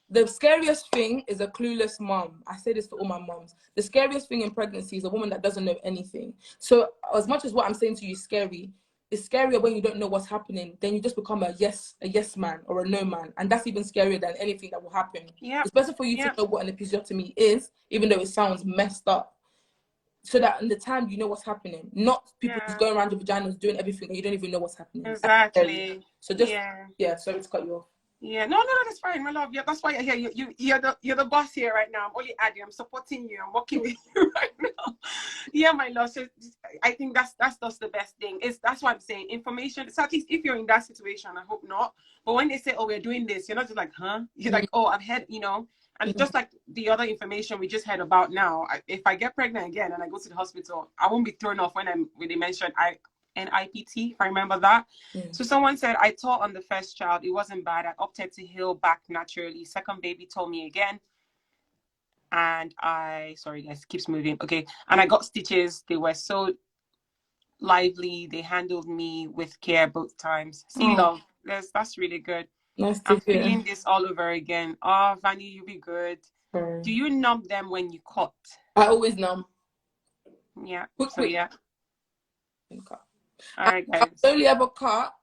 The scariest thing is a clueless mom. I say this to all my moms. The scariest thing in pregnancy is a woman that doesn't know anything. So as much as what I'm saying to you is scary, it's scarier when you don't know what's happening. Then you just become a yes man or a no man. And that's even scarier than anything that will happen. Yeah. It's better for you to know what an episiotomy is, even though it sounds messed up. So that in the time you know what's happening, not people just going around your vaginas doing everything and you don't even know what's happening. Exactly. So just sorry to cut you off. Yeah, no, that's fine, my love. Yeah, that's why you're here. You're the boss here right now. I'm only adding. I'm supporting you. I'm working with you right now. Yeah, my love. So I think that's just the best thing. That's why I'm saying information. So at least if you're in that situation, I hope not. But when they say, "Oh, we're doing this," you're not just like, "Huh?" You're like, "Oh, I've heard," you know. And just like the other information we just heard about now, if I get pregnant again and I go to the hospital, I won't be thrown off when they mention NIPT, if I remember that. So someone said, I taught on the first child. It wasn't bad. I opted to heal back naturally. Second baby told me again. And sorry guys, keeps moving. Okay. And I got stitches. They were so lively. They handled me with care both times. See, Oh, love, that's really good. nice to I'm hear. feeling this all over again. Oh, Vanny, you be good. Sorry. Do you numb them when you cut? I always numb. Yeah. Quick, So quick. yeah. Cut. All And right, I guys. only ever cut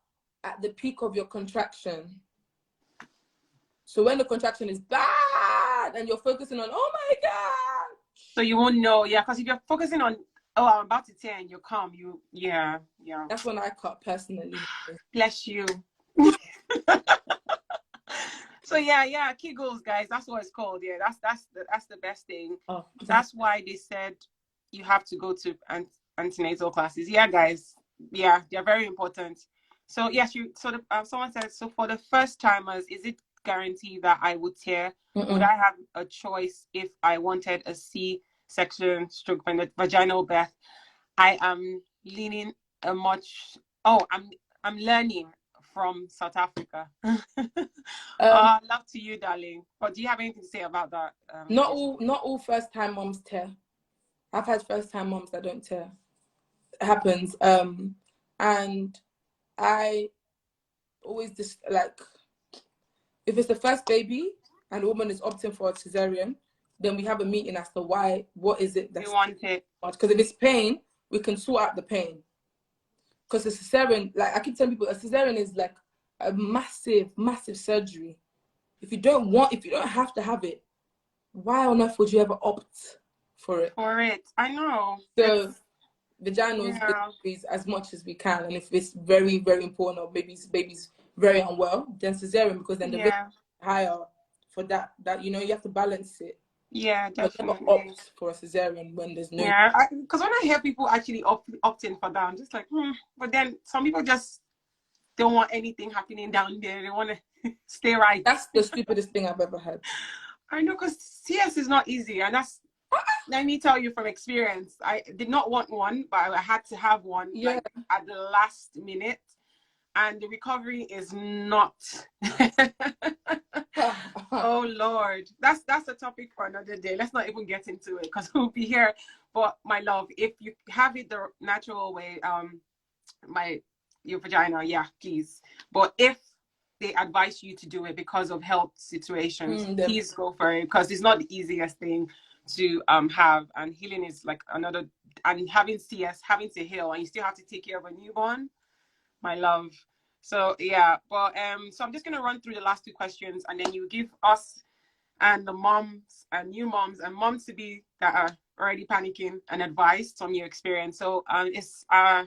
at the peak of your contraction. So when the contraction is bad and you're focusing on, oh my God. So you won't know, yeah, because if you're focusing on, oh, I'm about to tear and you come, yeah. That's when I cut personally. Bless you. So yeah, Kegels, guys. That's what it's called. Yeah, that's the best thing. Oh, That's why they said you have to go to antenatal classes. Yeah, guys. Yeah, they're very important. So yes, someone said, so for the first timers, is it guaranteed that I would tear? Would I have a choice if I wanted a C-section stroke vaginal birth? I am leaning a much. Oh, I'm learning from South Africa. Love to you, darling. But do you have anything to say about that? not all first time moms tear. I've had first time moms that don't tear. It happens. And I always just like, if it's the first baby and the woman is opting for a cesarean, then we have a meeting as to why. What is it that's you want it? Because if it's pain, we can sort out the pain. Because a cesarean, like I keep telling people, a cesarean is like a massive surgery. If you don't have to have it, why on earth would you ever opt for it? I know. So vaginals is as much as we can, and if it's very, very important, or baby's very unwell, then cesarean, because then the risk is higher for that. You have to balance it. Yeah, definitely. But never opt for a cesarean when there's no. Yeah, because when I hear people actually opting for that, I'm just like, But then some people just don't want anything happening down there. They want to stay right. That's the stupidest thing I've ever heard. I know, because CS is not easy, and that's. Let me tell you from experience. I did not want one, but I had to have one like at the last minute, and the recovery is not. Oh Lord, that's a topic for another day. Let's not even get into it because we'll be here. But my love, if you have it the natural way, your vagina, yeah, please. But if they advise you to do it because of health situations, please go for it, because it's not the easiest thing to have, and healing is like another, and having CS, having to heal, and you still have to take care of a newborn, my love. So yeah, but so I'm just gonna run through the last two questions, and then you give us and the moms and new moms and moms to be that are already panicking and advice from your experience. So it's our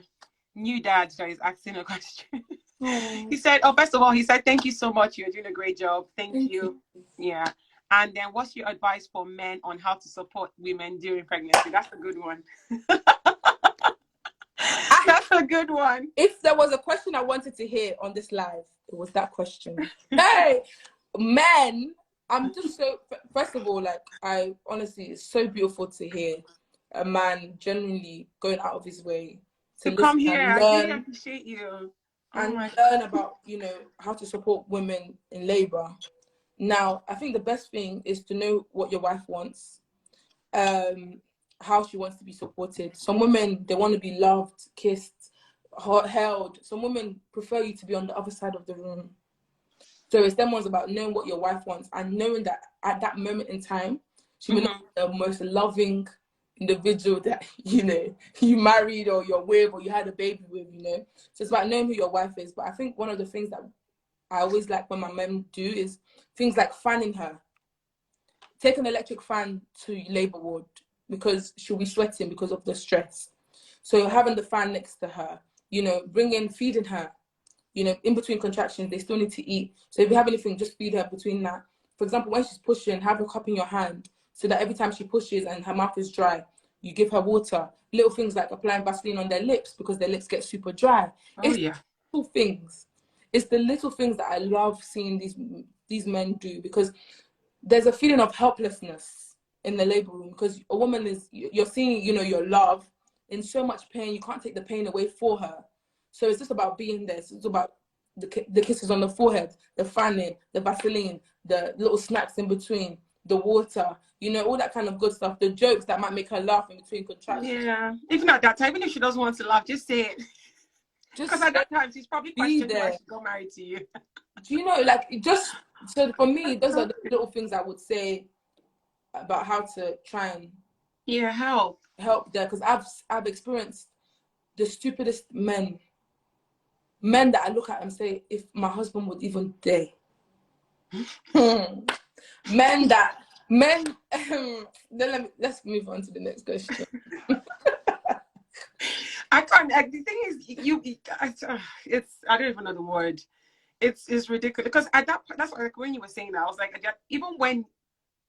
new dad that is asking a question. He said, first of all, he said, thank you so much. You're doing a great job. Thank you. Yeah. And then what's your advice for men on how to support women during pregnancy? That's a good one. That's a good one. If there was a question I wanted to hear on this live, it was that question. Hey, men, I'm just so, first of all, like, I honestly, it's so beautiful to hear a man genuinely going out of his way to come here. And learn, I really appreciate you. Learn about, how to support women in labor. Now, I think the best thing is to know what your wife wants, how she wants to be supported. Some women, they want to be loved, kissed, held. Some women prefer you to be on the other side of the room. So it's them ones about knowing what your wife wants and knowing that at that moment in time, she may not be the most loving individual that, you married or you're with or you had a baby with, So it's about knowing who your wife is. But I think one of the things that I always like when my mom do is things like fanning her. Take an electric fan to labor ward because she'll be sweating because of the stress. So having the fan next to her, feeding her, in between contractions, they still need to eat. So if you have anything, just feed her between that. For example, when she's pushing, have a cup in your hand so that every time she pushes and her mouth is dry, you give her water. Little things like applying Vaseline on their lips because their lips get super dry. Little things. It's the little things that I love seeing these men do, because there's a feeling of helplessness in the labor room because a woman you're seeing, your love in so much pain. You can't take the pain away for her. So it's just about being there. It's about the kisses on the forehead, the fanning, the Vaseline, the little snacks in between, the water, you know, all that kind of good stuff, the jokes that might make her laugh in between contractions. Yeah. Even at that time, even if she doesn't want to laugh, just say it. Because at that time, she's probably be questioning why there. she got married to you. Do you know, like, it just, so for me, those are the little things I would say about how to try and help there, because I've experienced the stupidest men that I look at and say, if my husband would even dare. men then let's move on to the next question. I can't. The thing is, it's I don't even know the word. It's ridiculous because at that's like when you were saying that, I was like, even when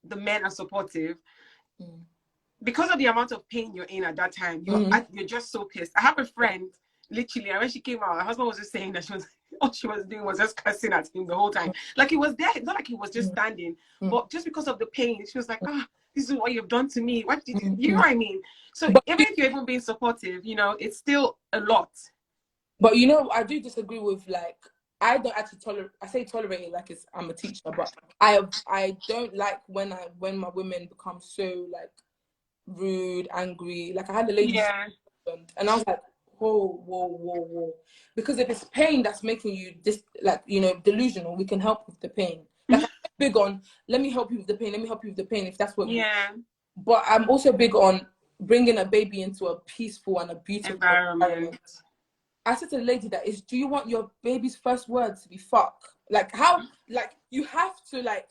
the men are supportive, because of the amount of pain you're in at that time, you're just so pissed. I have a friend, literally, and when she came out, her husband was just saying that all she was doing was just cussing at him the whole time. Like he was there. It's not like he was just standing, but just because of the pain, she was like, this is what you've done to me. What did you know what I mean? So even if you're even being supportive, you know, it's still a lot. But you know, I do disagree with, like, I don't actually tolerate. I say tolerate it like I'm a teacher, but I don't like when my women become so like rude, angry. Like I had a lady, and I was like, whoa, because if it's pain that's making you like, you know, delusional, we can help with the pain. Like I'm big on, let me help you with the pain. Let me help you with the pain if that's what. But I'm also big on bringing a baby into a peaceful and a beautiful environment. I said to the lady that do you want your baby's first words to be fuck? Like how, like you have to, like,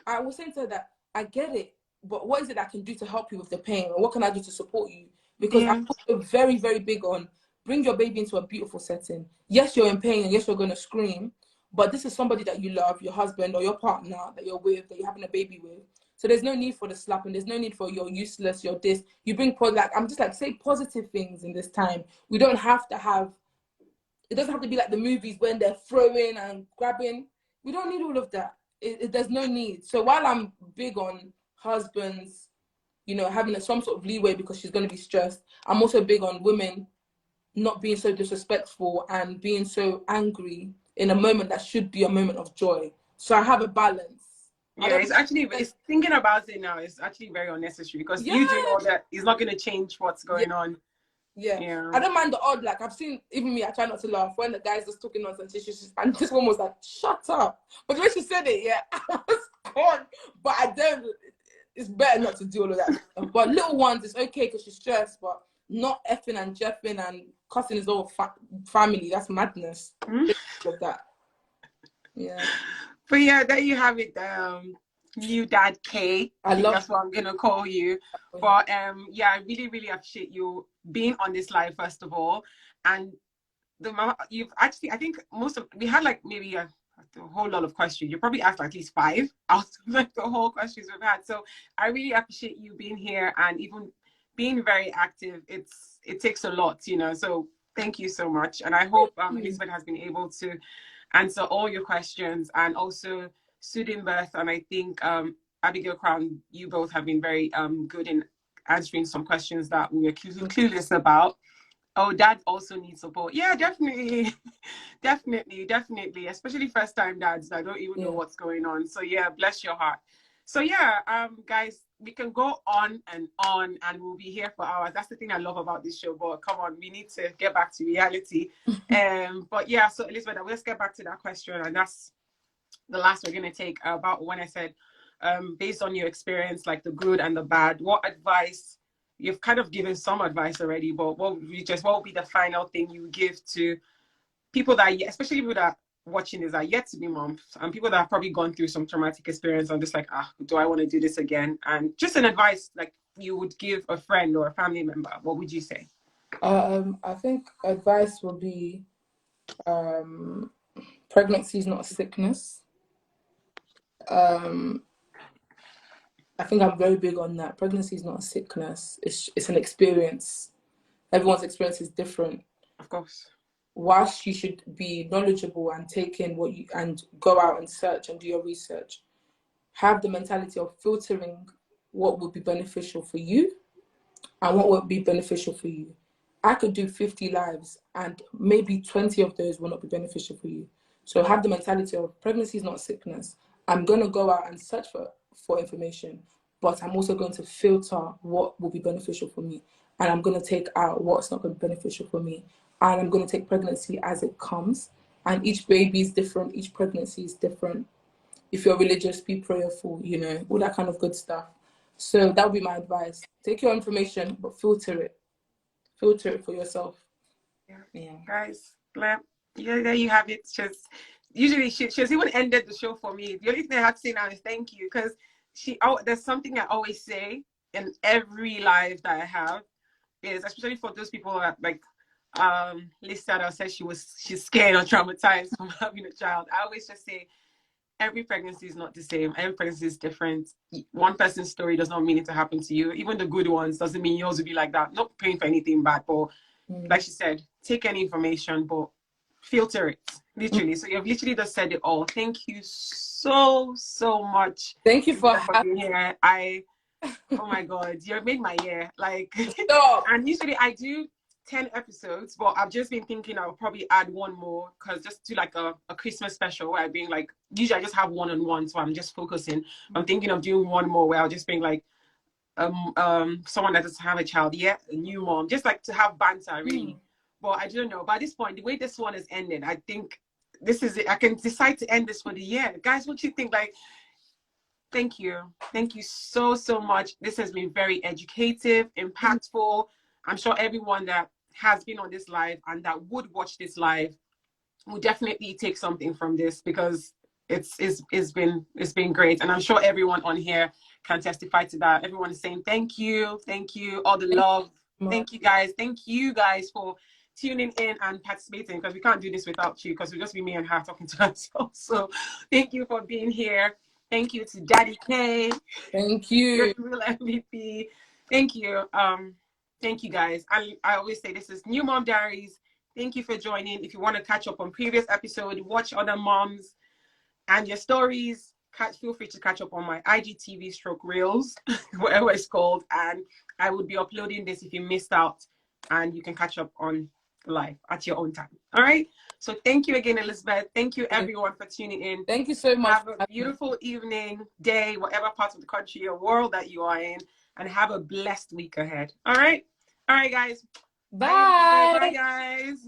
I was saying to her that I get it, but what is it I can do to help you with the pain? Or what can I do to support you? Because I'm also very, very big on bring your baby into a beautiful setting. Yes, you're in pain and yes, you're going to scream, but this is somebody that you love, your husband or your partner that you're with, that you're having a baby with. So there's no need for the slap and there's no need for you're useless, you're this. You bring, like, I'm just like, say positive things in this time. We don't have to have, it doesn't have to be like the movies when they're throwing and grabbing. We don't need all of that. There's no need. So while I'm big on husbands, you know, having some sort of leeway because she's going to be stressed, I'm also big on women not being so disrespectful and being so angry in a moment that should be a moment of joy. So I have a balance. Yeah, it's thinking about it now, it's actually very unnecessary because you doing all that is not going to change what's going on. Yeah. I don't mind the odd, like I've seen, even me, I try not to laugh when the guys just talking nonsense, and this one was like, shut up. But when she said it, I was gone. But I don't, it's better not to do all of that. But little ones, it's okay because she's stressed, but not effing and jeffing and cussing his whole family. That's madness. Of that. Yeah. But yeah, there you have it. New dad K. I think that's what I'm gonna call you. But yeah, I really, really appreciate you being on this live first of all, and you've actually, I think we had like maybe a whole lot of questions. You probably asked at least 5 out of like the whole questions we've had. So I really appreciate you being here and even being very active. It takes a lot, you know. So thank you so much, and I hope Elizabeth has been able to answer all your questions and also Sudin Birth, and I think Abigail Crown, you both have been very good in answering some questions that we were clueless about. Oh, dad also needs support. Yeah, definitely. Definitely. Especially first time dads that don't even know what's going on. So yeah, bless your heart. So yeah, guys, we can go on and we'll be here for hours. That's the thing I love about this show, but come on, we need to get back to reality. But yeah, so Elizabeth, let's get back to that question, and that's the last we're going to take about when I said, based on your experience, like the good and the bad, what advice, you've kind of given some advice already, but what would be the final thing you would give to people that, especially people that watching this are yet to be moms, and people that have probably gone through some traumatic experience and just like, do I want to do this again? And just an advice like you would give a friend or a family member, what would you say? I think advice will be, pregnancy is not a sickness. I think I'm very big on that. Pregnancy is not a sickness. It's an experience. Everyone's experience is different. Of course. Whilst you should be knowledgeable and take in and go out and search and do your research, have the mentality of filtering what would be beneficial for you and what would be beneficial for you. I could do 50 lives and maybe 20 of those will not be beneficial for you. So have the mentality of pregnancy is not a sickness. I'm going to go out and search for information, but I'm also going to filter what will be beneficial for me. And I'm going to take out what's not going to be beneficial for me. And I'm going to take pregnancy as it comes. And each baby is different. Each pregnancy is different. If you're religious, be prayerful, you know, all that kind of good stuff. So that would be my advice. Take your information, but filter it. Filter it for yourself. Yeah. Guys, yeah, there you have it. Just usually she's even ended the show for me. The only thing I have to say now is thank you, because there's something I always say in every live that I have, is especially for those people that like Lisa that said she's scared or traumatized from having a child. I always just say every pregnancy is not the same. Every pregnancy is different. One person's story does not mean it to happen to you. Even the good ones doesn't mean yours will be like that. Not praying for anything bad, but like she said, take any information, but filter it, literally. So you've literally just said it all. Thank you so much. Thank you for being here. Oh my God, you've made my year. Like, and usually I do 10 episodes, but I've just been thinking I'll probably add one more, because just do like a Christmas special where I bring like, usually I just have one-on-one, so I'm just focusing. I'm thinking of doing one more where I'll just bring like someone that doesn't have a child yet, a new mom, just like to have banter, really. But I don't know, by this point, the way this one has ended, I think this is it. I can decide to end this for the year. Guys, what do you think? Like, thank you so much. This has been very educative, impactful. I'm sure everyone that has been on this live and that would watch this live will definitely take something from this, because it's been great. And I'm sure everyone on here can testify to that. Everyone is saying thank you, all the love. Thank you guys for tuning in and participating, because we can't do this without you, because it'll just be me and her talking to ourselves. So thank you for being here. Thank you to Daddy K. Thank you. You're the real MVP. Thank you. Thank you guys. I always say this is New Mom Diaries. Thank you for joining. If you want to catch up on previous episode, watch other moms and your stories, feel free to catch up on my IGTV stroke reels, whatever it's called. And I would be uploading this if you missed out, and you can catch up on live at your own time. All right. So thank you again, Elizabeth. Thank you everyone for tuning in. Thank you so much. Have a beautiful evening, day, whatever part of the country or world that you are in, and have a blessed week ahead. All right. All right, guys. Bye. Bye, guys.